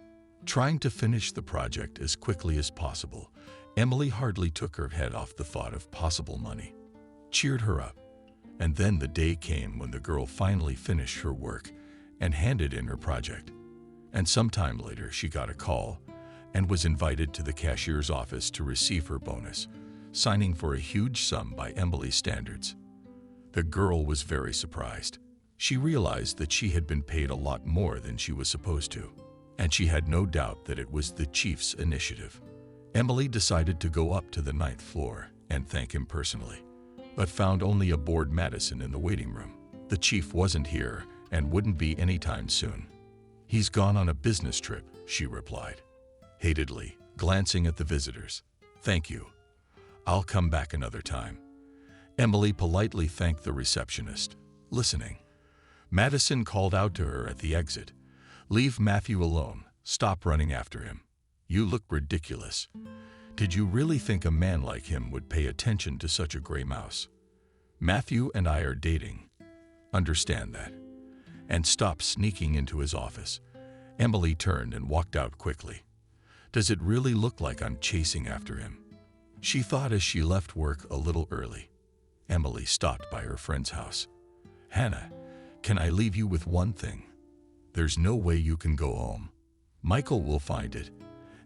Trying to finish the project as quickly as possible, Emily hardly took her head off the thought of possible money. Cheered her up. And then the day came when the girl finally finished her work and handed in her project. And sometime later she got a call and was invited to the cashier's office to receive her bonus, signing for a huge sum by Emily's standards. The girl was very surprised. She realized that she had been paid a lot more than she was supposed to, and she had no doubt that it was the chief's initiative. Emily decided to go up to the 9th floor and thank him personally, but found only a bored Madison in the waiting room. The chief wasn't here and wouldn't be anytime soon. "He's gone on a business trip," she replied, hatedly, glancing at the visitors. "Thank you. I'll come back another time." Emily politely thanked the receptionist, listening. Madison called out to her at the exit, "Leave Matthew alone. Stop running after him. You look ridiculous. Did you really think a man like him would pay attention to such a gray mouse? Matthew and I are dating. Understand that. And stop sneaking into his office." Emily turned and walked out quickly. "Does it really look like I'm chasing after him?" she thought as she left work a little early. Emily stopped by her friend's house. "Hannah, can I leave you with one thing? There's no way you can go home. Michael will find it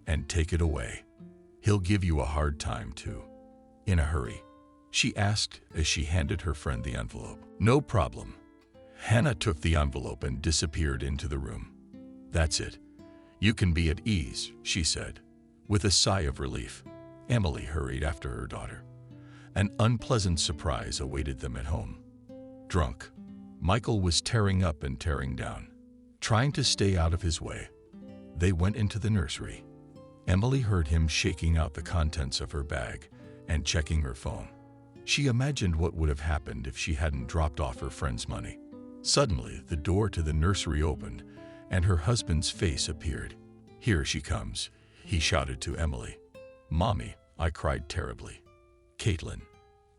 and take it away. He'll give you a hard time too. In a hurry," she asked as she handed her friend the envelope. "No problem." Hannah took the envelope and disappeared into the room. "That's it. You can be at ease," she said. With a sigh of relief, Emily hurried after her daughter. An unpleasant surprise awaited them at home. Drunk, Michael was tearing up and tearing down, trying to stay out of his way. They went into the nursery. Emily heard him shaking out the contents of her bag and checking her phone. She imagined what would have happened if she hadn't dropped off her friend's money. Suddenly, the door to the nursery opened and her husband's face appeared. "Here she comes," he shouted to Emily. "Mommy," I cried terribly. "Caitlin,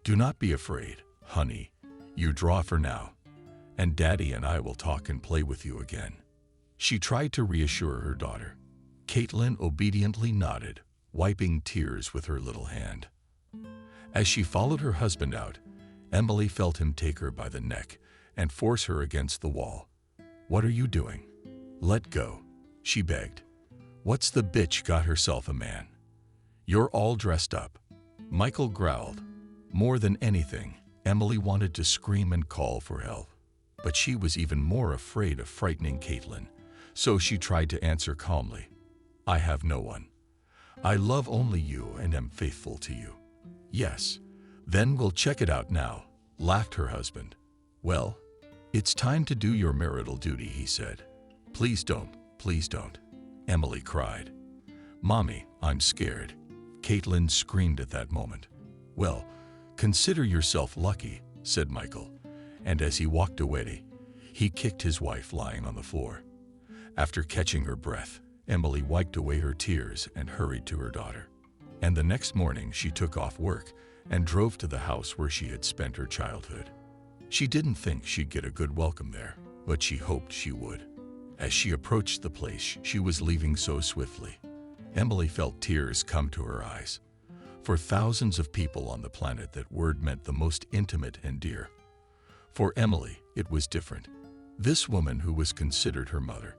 do not be afraid, honey. You draw for now, and Daddy and I will talk and play with you again." She tried to reassure her daughter. Caitlin obediently nodded, wiping tears with her little hand. As she followed her husband out, Emily felt him take her by the neck and force her against the wall. "What are you doing? Let go," she begged. "What's the bitch got herself a man? You're all dressed up," Michael growled. More than anything, Emily wanted to scream and call for help. But she was even more afraid of frightening Caitlin, so she tried to answer calmly. "I have no one. I love only you and am faithful to you." "Yes, then we'll check it out now," laughed her husband. "Well, it's time to do your marital duty," he said. Please don't," Emily cried. "Mommy, I'm scared," Caitlin screamed at that moment. "Well, consider yourself lucky," said Michael, and as he walked away, he kicked his wife lying on the floor. After catching her breath, Emily wiped away her tears and hurried to her daughter. And the next morning she took off work and drove to the house where she had spent her childhood. She didn't think she'd get a good welcome there, but she hoped she would. As she approached the place she was leaving so swiftly, Emily felt tears come to her eyes. For thousands of people on the planet, that word meant the most intimate and dear. For Emily, it was different. This woman who was considered her mother.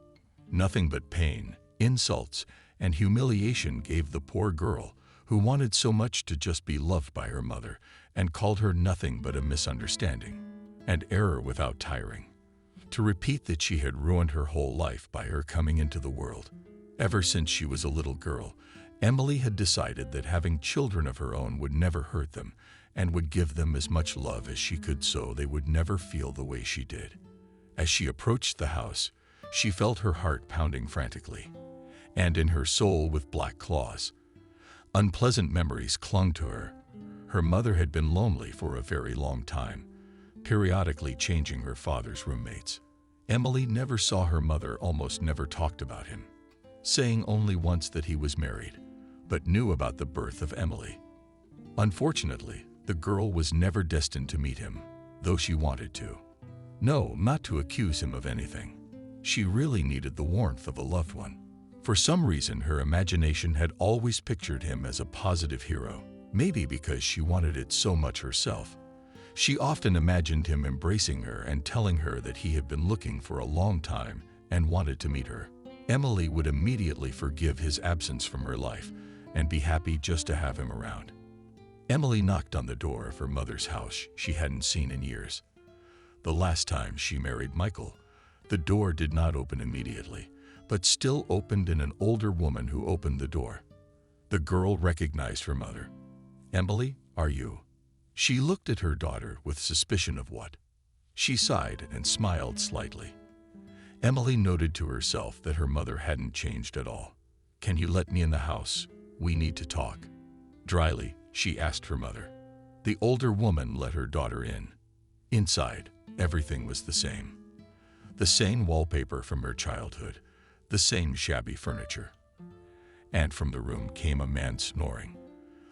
Nothing but pain, insults, and humiliation gave the poor girl, who wanted so much to just be loved by her mother, and called her nothing but a misunderstanding, and error without tiring. To repeat that she had ruined her whole life by her coming into the world. Ever since she was a little girl, Emily had decided that having children of her own would never hurt them, and would give them as much love as she could, so they would never feel the way she did. As she approached the house, she felt her heart pounding frantically, and in her soul with black claws. Unpleasant memories clung to her. Her mother had been lonely for a very long time, periodically changing her father's roommates. Emily never saw her mother, almost never talked about him, saying only once that he was married, but knew about the birth of Emily. Unfortunately, the girl was never destined to meet him, though she wanted to. No, not to accuse him of anything. She really needed the warmth of a loved one. For some reason, her imagination had always pictured him as a positive hero, maybe because she wanted it so much herself. She often imagined him embracing her and telling her that he had been looking for a long time and wanted to meet her. Emily would immediately forgive his absence from her life and be happy just to have him around. Emily knocked on the door of her mother's house she hadn't seen in years. The last time she married Michael, the door did not open immediately, but still opened, and an older woman who opened the door. The girl recognized her mother. "Emily, are you?" She looked at her daughter with suspicion of what. She sighed and smiled slightly. Emily noted to herself that her mother hadn't changed at all. "Can you let me in the house? We need to talk." Dryly, she asked her mother. The older woman let her daughter in. Inside, everything was the same. The same wallpaper from her childhood, the same shabby furniture. And from the room came a man snoring.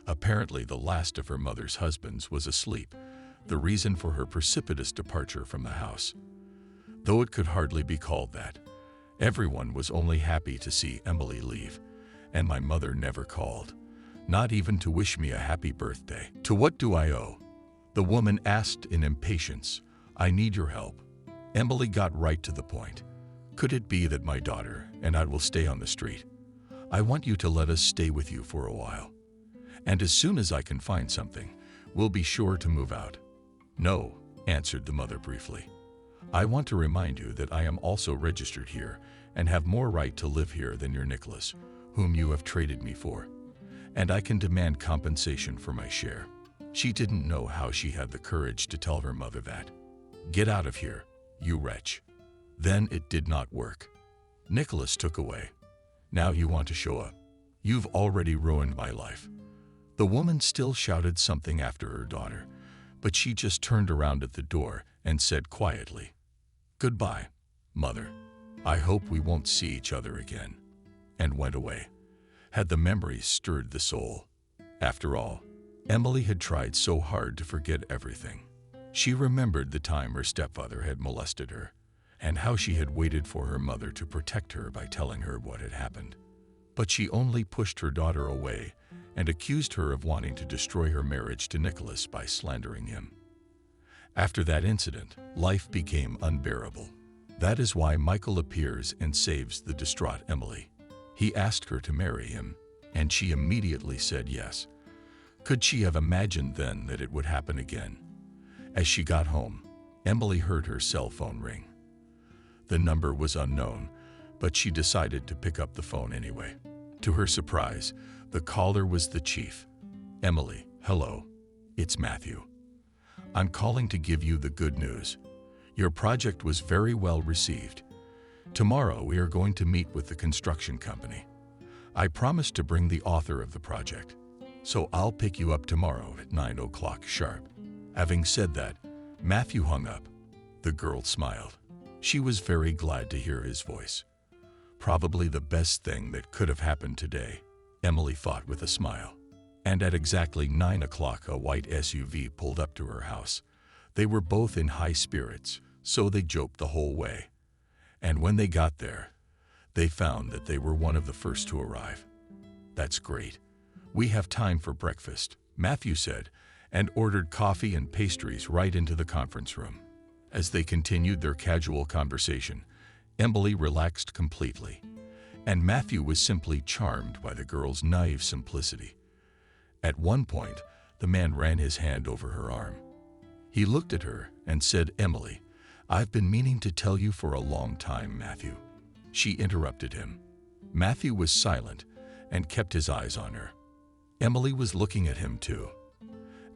Apparently the last of her mother's husbands was asleep, the reason for her precipitous departure from the house. Though it could hardly be called that. Everyone was only happy to see Emily leave, and my mother never called, not even to wish me a happy birthday. "To what do I owe?" the woman asked in impatience. "I need your help." Emily got right to the point. "Could it be that my daughter and I will stay on the street? I want you to let us stay with you for a while. And as soon as I can find something, we'll be sure to move out." "No," answered the mother briefly. "I want to remind you that I am also registered here and have more right to live here than your Nicholas, whom you have traded me for. And I can demand compensation for my share." She didn't know how she had the courage to tell her mother that. "Get out of here, you wretch." Then it did not work. Nicholas took away. "Now you want to show up. You've already ruined my life." The woman still shouted something after her daughter, but she just turned around at the door and said quietly, "Goodbye, Mother. I hope we won't see each other again," and went away. Had the memories stirred the soul? After all, Emily had tried so hard to forget everything. She remembered the time her stepfather had molested her, and how she had waited for her mother to protect her by telling her what had happened. But she only pushed her daughter away and accused her of wanting to destroy her marriage to Nicholas by slandering him. After that incident, life became unbearable. That is why Michael appears and saves the distraught Emily. He asked her to marry him, and she immediately said yes. Could she have imagined then that it would happen again? As she got home, Emily heard her cell phone ring. The number was unknown, but she decided to pick up the phone anyway. To her surprise, the caller was the chief. "Emily, hello. It's Matthew. I'm calling to give you the good news. Your project was very well received. Tomorrow we are going to meet with the construction company. I promised to bring the author of the project, so I'll pick you up tomorrow at 9 o'clock sharp." Having said that, Matthew hung up. The girl smiled. She was very glad to hear his voice. Probably the best thing that could have happened today, Emily thought with a smile. And at exactly 9 o'clock, a white SUV pulled up to her house. They were both in high spirits, so they joked the whole way. And when they got there, they found that they were one of the first to arrive. "That's great. We have time for breakfast," Matthew said, and ordered coffee and pastries right into the conference room. As they continued their casual conversation, Emily relaxed completely, and Matthew was simply charmed by the girl's naive simplicity. At one point, the man ran his hand over her arm. He looked at her and said, "Emily, I've been meaning to tell you for a long time, Matthew." She interrupted him. Matthew was silent and kept his eyes on her. Emily was looking at him too.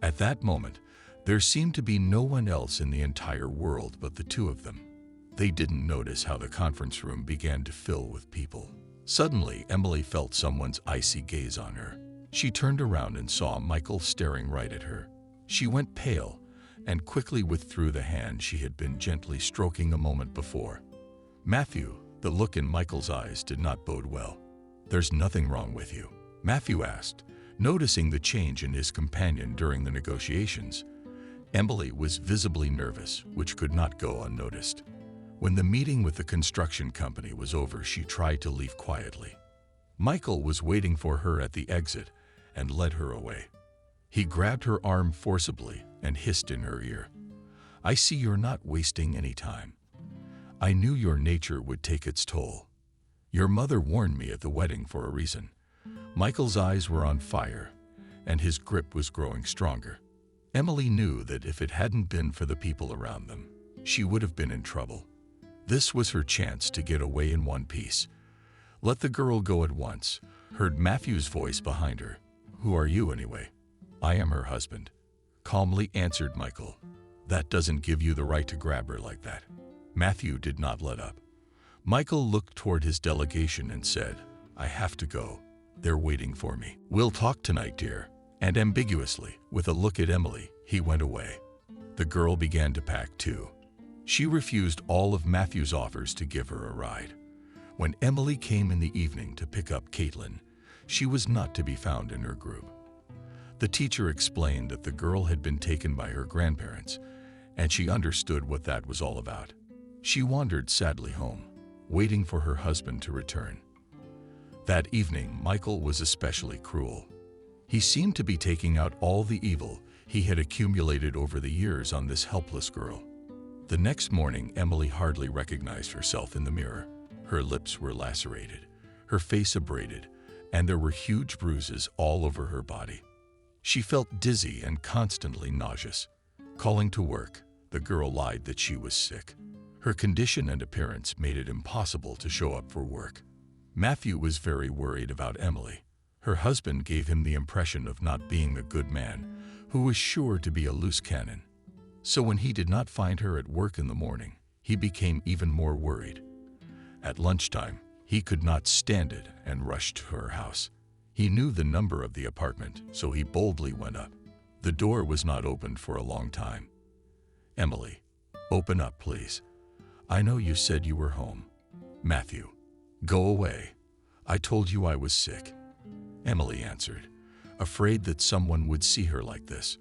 At that moment, there seemed to be no one else in the entire world but the two of them. They didn't notice how the conference room began to fill with people. Suddenly, Emily felt someone's icy gaze on her. She turned around and saw Michael staring right at her. She went pale and quickly withdrew the hand she had been gently stroking a moment before. "Matthew," the look in Michael's eyes did not bode well. "There's nothing wrong with you?" Matthew asked, noticing the change in his companion during the negotiations. Emily was visibly nervous, which could not go unnoticed. When the meeting with the construction company was over, she tried to leave quietly. Michael was waiting for her at the exit and led her away. He grabbed her arm forcibly and hissed in her ear, "I see you're not wasting any time. I knew your nature would take its toll. Your mother warned me at the wedding for a reason." Michael's eyes were on fire, and his grip was growing stronger. Emily knew that if it hadn't been for the people around them, she would have been in trouble. This was her chance to get away in one piece. "Let the girl go at once," heard Matthew's voice behind her. "Who are you anyway?" "I am her husband," calmly answered Michael. "That doesn't give you the right to grab her like that." Matthew did not let up. Michael looked toward his delegation and said, "I have to go. They're waiting for me." "We'll talk tonight, dear." And ambiguously, with a look at Emily, he went away. The girl began to pack too. She refused all of Matthew's offers to give her a ride. When Emily came in the evening to pick up Caitlin, she was not to be found in her group. The teacher explained that the girl had been taken by her grandparents, and she understood what that was all about. She wandered sadly home, waiting for her husband to return. That evening, Michael was especially cruel. He seemed to be taking out all the evil he had accumulated over the years on this helpless girl. The next morning, Emily hardly recognized herself in the mirror. Her lips were lacerated, her face abraded, and there were huge bruises all over her body. She felt dizzy and constantly nauseous. Calling to work, the girl lied that she was sick. Her condition and appearance made it impossible to show up for work. Matthew was very worried about Emily. Her husband gave him the impression of not being a good man, who was sure to be a loose cannon. So when he did not find her at work in the morning, he became even more worried. At lunchtime, he could not stand it and rushed to her house. He knew the number of the apartment, so he boldly went up. The door was not opened for a long time. "Emily, open up, please. I know you said you were home." "Matthew, go away. I told you I was sick," Emily answered, afraid that someone would see her like this.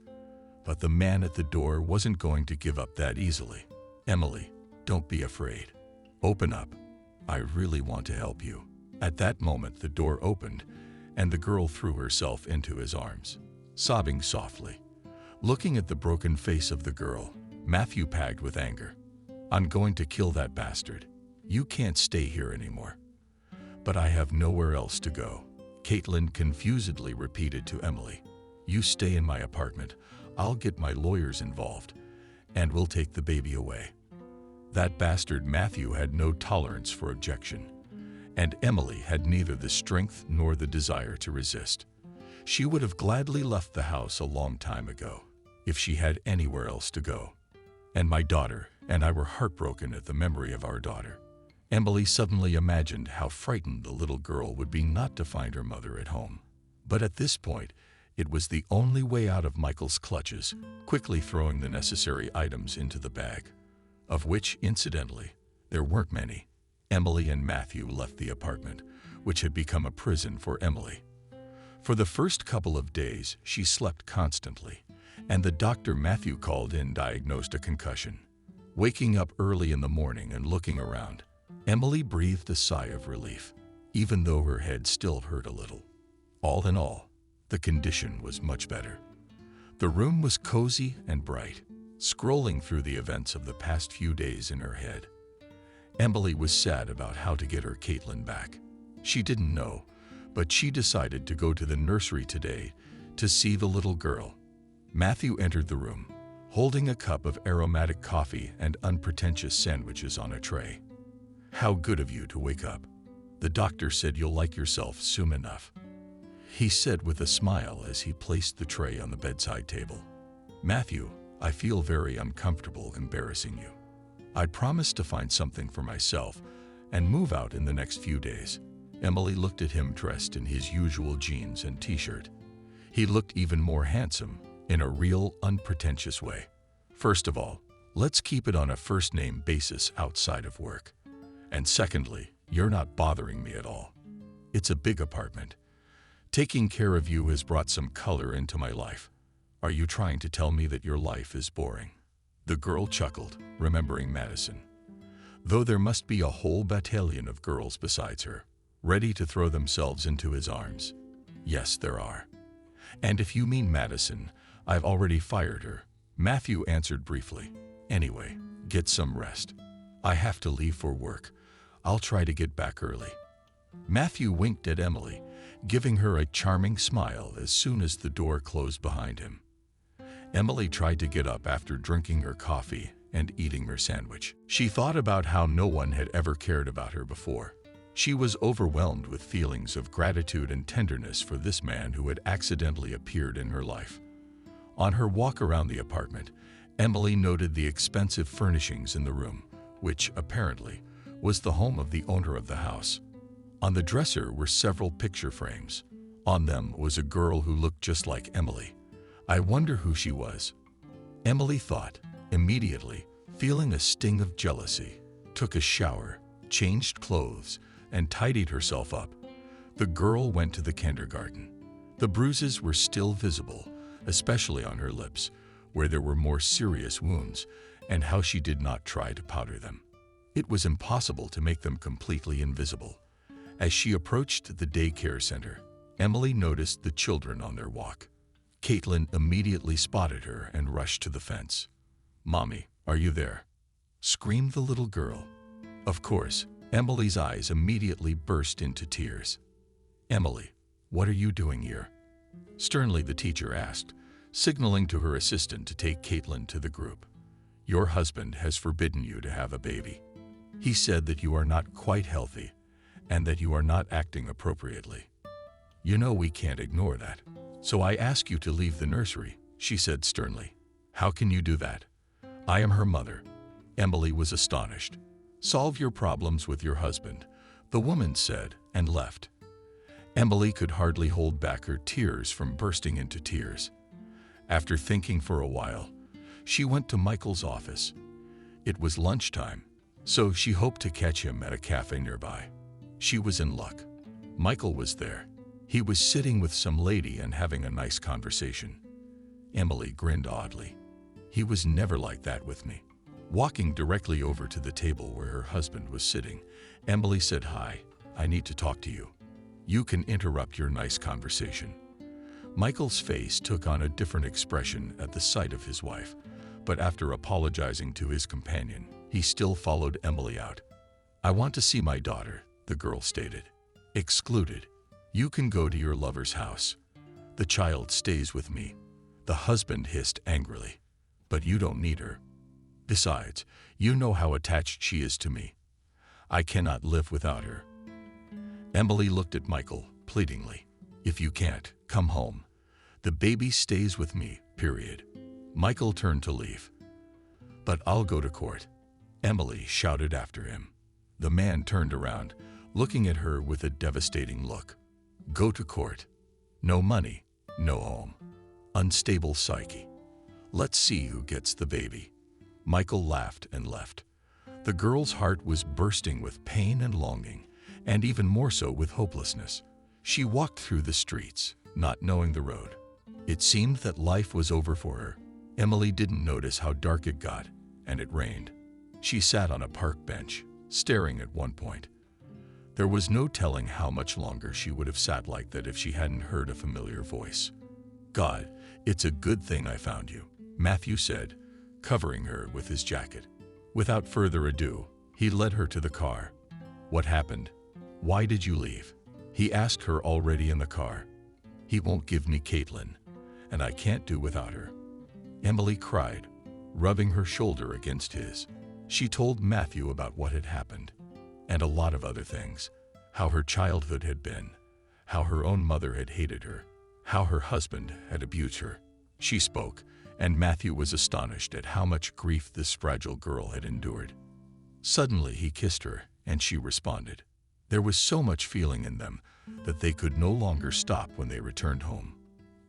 But the man at the door wasn't going to give up that easily. "Emily, Don't be afraid. Open up. I really want to help you." At that moment, the door opened, and the girl threw herself into his arms, sobbing softly. Looking at the broken face of the girl, Matthew pagged with anger. "I'm going to kill that bastard. You can't stay here anymore." "But I have nowhere else to go," Caitlin confusedly repeated to Emily. "You stay in my apartment. I'll get my lawyers involved, and we'll take the baby away." That bastard Matthew had no tolerance for objection, and Emily had neither the strength nor the desire to resist. She would have gladly left the house a long time ago, if she had anywhere else to go. "And my daughter and I were heartbroken at the memory of our daughter." Emily suddenly imagined how frightened the little girl would be not to find her mother at home. But at this point, it was the only way out of Michael's clutches, quickly throwing the necessary items into the bag, of which, incidentally, there weren't many. Emily and Matthew left the apartment, which had become a prison for Emily. For the first couple of days, she slept constantly, and the doctor Matthew called in diagnosed a concussion. Waking up early in the morning and looking around, Emily breathed a sigh of relief, even though her head still hurt a little. All in all, the condition was much better. The room was cozy and bright, scrolling through the events of the past few days in her head. Emily was sad about how to get her Caitlin back. She didn't know, but she decided to go to the nursery today to see the little girl. Matthew entered the room, holding a cup of aromatic coffee and unpretentious sandwiches on a tray. "How good of you to wake up. The doctor said you'll like yourself soon enough," he said with a smile as he placed the tray on the bedside table. "Matthew, I feel very uncomfortable embarrassing you. I promised to find something for myself and move out in the next few days." Emily looked at him dressed in his usual jeans and t-shirt. He looked even more handsome, in a real, unpretentious way. "First of all, let's keep it on a first-name basis outside of work. And secondly, you're not bothering me at all. It's a big apartment. Taking care of you has brought some color into my life. Are you trying to tell me that your life is boring?" The girl chuckled, remembering Madison. Though there must be a whole battalion of girls besides her, ready to throw themselves into his arms. "Yes, there are. And if you mean Madison, I've already fired her," Matthew answered briefly. "Anyway, get some rest. I have to leave for work. I'll try to get back early." Matthew winked at Emily, giving her a charming smile as soon as the door closed behind him. Emily tried to get up after drinking her coffee and eating her sandwich. She thought about how no one had ever cared about her before. She was overwhelmed with feelings of gratitude and tenderness for this man who had accidentally appeared in her life. On her walk around the apartment, Emily noted the expensive furnishings in the room, which, apparently, was the home of the owner of the house. On the dresser were several picture frames. On them was a girl who looked just like Emily. I wonder who she was. Emily thought, immediately, feeling a sting of jealousy, took a shower, changed clothes, and tidied herself up. The girl went to the kindergarten. The bruises were still visible, especially on her lips, where there were more serious wounds, and how she did not try to powder them. It was impossible to make them completely invisible. As she approached the daycare center, Emily noticed the children on their walk. Caitlin immediately spotted her and rushed to the fence. "Mommy, are you there?" screamed the little girl. Of course, Emily's eyes immediately burst into tears. "Emily, what are you doing here?" sternly the teacher asked, signaling to her assistant to take Caitlin to the group. "Your husband has forbidden you to have a baby. He said that you are not quite healthy and that you are not acting appropriately. You know we can't ignore that. So I ask you to leave the nursery," she said sternly. "How can you do that? I am her mother." Emily was astonished. "Solve your problems with your husband," the woman said, and left. Emily could hardly hold back her tears from bursting into tears. After thinking for a while, she went to Michael's office. It was lunchtime, so she hoped to catch him at a cafe nearby. She was in luck. Michael was there. He was sitting with some lady and having a nice conversation. Emily grinned oddly. "He was never like that with me." Walking directly over to the table where her husband was sitting, Emily said, "Hi, I need to talk to you. You can interrupt your nice conversation." Michael's face took on a different expression at the sight of his wife, but after apologizing to his companion, he still followed Emily out. "I want to see my daughter," the girl stated. "Excluded. You can go to your lover's house. The child stays with me," the husband hissed angrily. "But you don't need her. Besides, you know how attached she is to me. I cannot live without her." Emily looked at Michael pleadingly. "If you can't, come home. The baby stays with me, period." Michael turned to leave. "But I'll go to court," Emily shouted after him. The man turned around, looking at her with a devastating look. "Go to court? No money, no home. Unstable psyche. Let's see who gets the baby." Michael laughed and left. The girl's heart was bursting with pain and longing, and even more so with hopelessness. She walked through the streets, not knowing the road. It seemed that life was over for her. Emily didn't notice how dark it got, and it rained. She sat on a park bench, staring at one point. There was no telling how much longer she would have sat like that if she hadn't heard a familiar voice. "God, it's a good thing I found you," Matthew said, covering her with his jacket. Without further ado, he led her to the car. "What happened? Why did you leave?" he asked her already in the car. "He won't give me Caitlin, and I can't do without her." Emily cried, rubbing her shoulder against his. She told Matthew about what had happened, and a lot of other things. How her childhood had been, how her own mother had hated her, how her husband had abused her. She spoke, and Matthew was astonished at how much grief this fragile girl had endured. Suddenly he kissed her, and she responded. There was so much feeling in them that they could no longer stop when they returned home.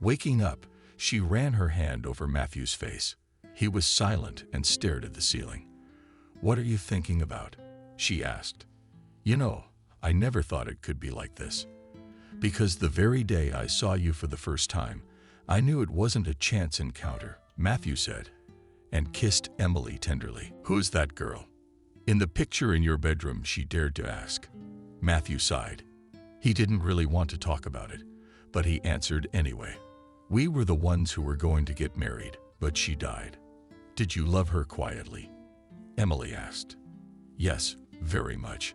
Waking up, she ran her hand over Matthew's face. He was silent and stared at the ceiling. "What are you thinking about?" she asked. "You know, I never thought it could be like this. Because the very day I saw you for the first time, I knew it wasn't a chance encounter," Matthew said, and kissed Emily tenderly. "Who's that girl in the picture in your bedroom?" she dared to ask. Matthew sighed. He didn't really want to talk about it, but he answered anyway. "We were the ones who were going to get married, but she died." "Did you love her quietly?" Emily asked. "Yes, very much.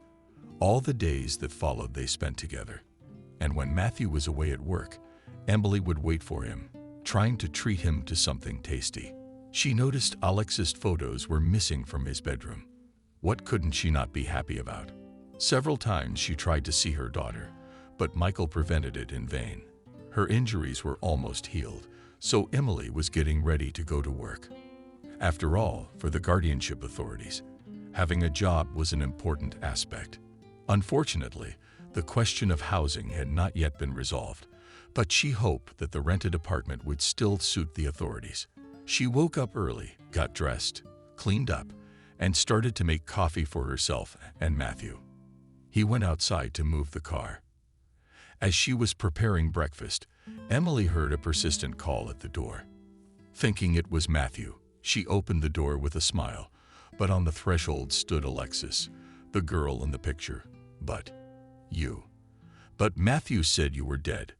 All the days that followed they spent together. And when Matthew was away at work, Emily would wait for him, trying to treat him to something tasty. She noticed Alex's photos were missing from his bedroom. What couldn't she not be happy about? Several times she tried to see her daughter, but Michael prevented it in vain. Her injuries were almost healed, so Emily was getting ready to go to work. After all, for the guardianship authorities, having a job was an important aspect. Unfortunately, the question of housing had not yet been resolved, but she hoped that the rented apartment would still suit the authorities. She woke up early, got dressed, cleaned up, and started to make coffee for herself and Matthew. He went outside to move the car. As she was preparing breakfast, Emily heard a persistent call at the door. Thinking it was Matthew, she opened the door with a smile, but on the threshold stood Alexis, the girl in the picture. But Matthew said you were dead."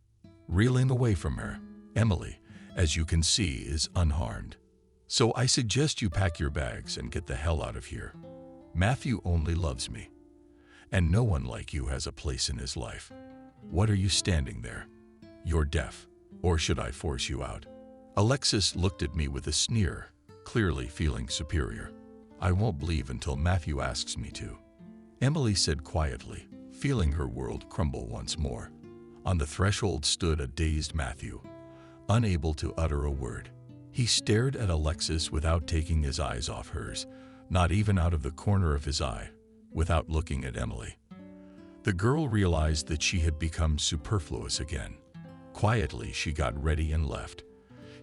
Reeling away from her, "Emily, as you can see, is unharmed. So I suggest you pack your bags and get the hell out of here. Matthew only loves me, and no one like you has a place in his life. What are you standing there? You're deaf, or should I force you out?" Alexis looked at me with a sneer, clearly feeling superior. "I won't leave until Matthew asks me to," Emily said quietly, feeling her world crumble once more. On the threshold stood a dazed Matthew, unable to utter a word. He stared at Alexis without taking his eyes off hers, not even out of the corner of his eye, without looking at Emily. The girl realized that she had become superfluous again. Quietly, she got ready and left.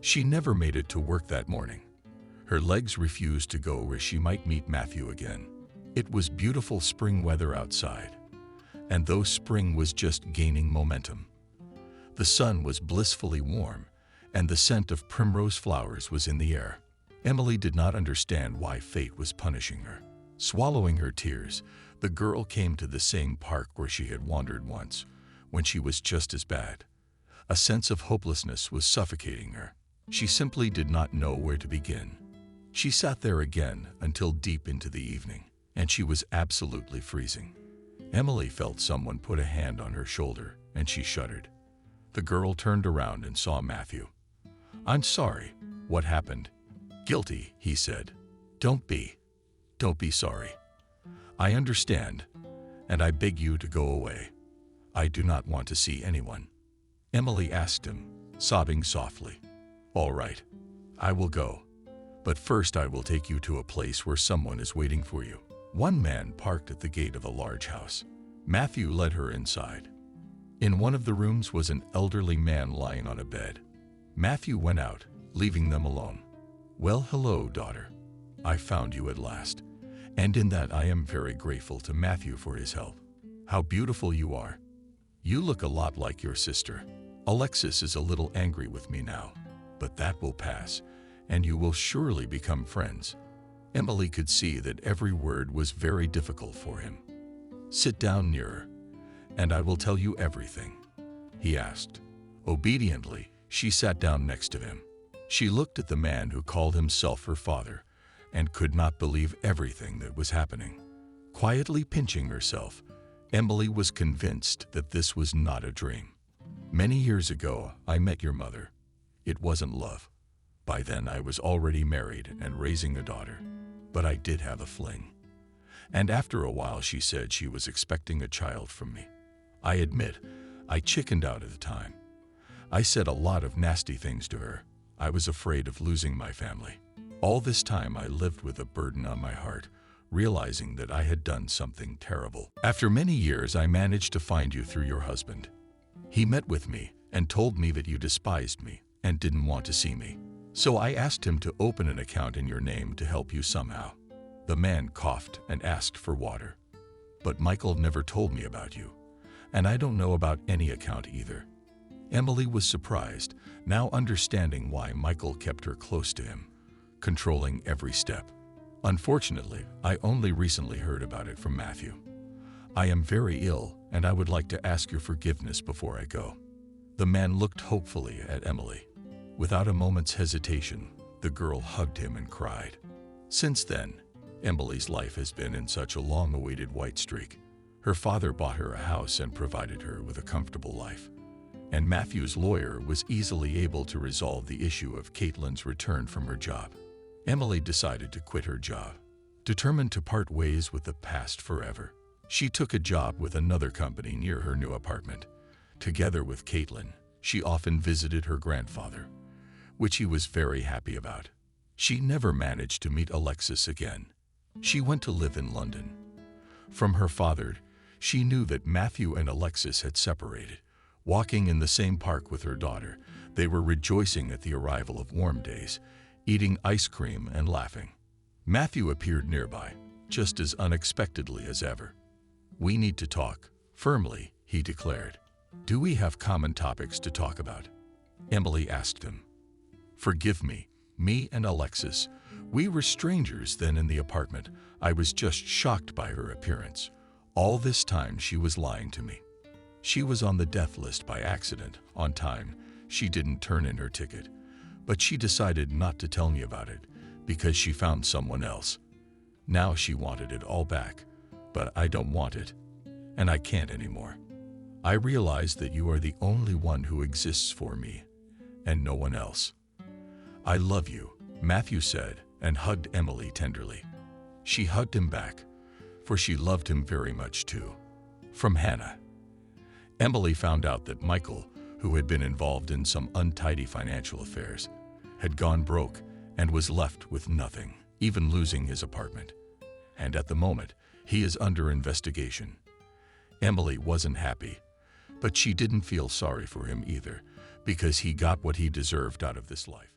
She never made it to work that morning. Her legs refused to go where she might meet Matthew again. It was beautiful spring weather outside, and though spring was just gaining momentum, the sun was blissfully warm, and the scent of primrose flowers was in the air. Emily did not understand why fate was punishing her. Swallowing her tears, the girl came to the same park where she had wandered once, when she was just as bad. A sense of hopelessness was suffocating her. She simply did not know where to begin. She sat there again until deep into the evening, and she was absolutely freezing. Emily felt someone put a hand on her shoulder, and she shuddered. The girl turned around and saw Matthew. "I'm sorry. What happened?" "Guilty," he said. Don't be sorry. I understand, and I beg you to go away. I do not want to see anyone." Emily asked him, sobbing softly. "All right, I will go. But first I will take you to a place where someone is waiting for you." One man parked at the gate of a large house. Matthew led her inside. In one of the rooms was an elderly man lying on a bed. Matthew went out, leaving them alone. "Well, hello, daughter. I found you at last, and in that I am very grateful to Matthew for his help. How beautiful you are. You look a lot like your sister. Alexis is a little angry with me now, but that will pass, and you will surely become friends." Emily could see that every word was very difficult for him. "Sit down nearer, and I will tell you everything," he asked. Obediently, she sat down next to him. She looked at the man who called himself her father and could not believe everything that was happening. Quietly pinching herself, Emily was convinced that this was not a dream. "Many years ago, I met your mother. It wasn't love. By then, I was already married and raising a daughter. But I did have a fling. And after a while, she said she was expecting a child from me. I admit, I chickened out at the time. I said a lot of nasty things to her. I was afraid of losing my family. All this time, I lived with a burden on my heart, realizing that I had done something terrible. After many years, I managed to find you through your husband. He met with me and told me that you despised me and didn't want to see me. So I asked him to open an account in your name to help you somehow." The man coughed and asked for water. "But Michael never told me about you, and I don't know about any account either." Emily was surprised, now understanding why Michael kept her close to him, controlling every step. "Unfortunately, I only recently heard about it from Matthew. I am very ill, and I would like to ask your forgiveness before I go." The man looked hopefully at Emily. Without a moment's hesitation, the girl hugged him and cried. Since then, Emily's life has been in such a long-awaited white streak. Her father bought her a house and provided her with a comfortable life. And Matthew's lawyer was easily able to resolve the issue of Caitlin's return from her job. Emily decided to quit her job. Determined to part ways with the past forever, she took a job with another company near her new apartment. Together with Caitlin, she often visited her grandfather, which he was very happy about. She never managed to meet Alexis again. She went to live in London. From her father, she knew that Matthew and Alexis had separated. Walking in the same park with her daughter, they were rejoicing at the arrival of warm days, eating ice cream and laughing. Matthew appeared nearby, just as unexpectedly as ever. "We need to talk," firmly, he declared. "Do we have common topics to talk about?" Emily asked him. "Forgive me and Alexis. We were strangers then in the apartment. I was just shocked by her appearance. All this time she was lying to me. She was on the death list by accident. On time, she didn't turn in her ticket. But she decided not to tell me about it because she found someone else. Now she wanted it all back, but I don't want it, and I can't anymore. I realize that you are the only one who exists for me, and no one else. I love you," Matthew said, and hugged Emily tenderly. She hugged him back, for she loved him very much too. From Hannah. Emily found out that Michael, who had been involved in some untidy financial affairs, had gone broke and was left with nothing, even losing his apartment. And at the moment, he is under investigation. Emily wasn't happy, but she didn't feel sorry for him either, because he got what he deserved out of this life.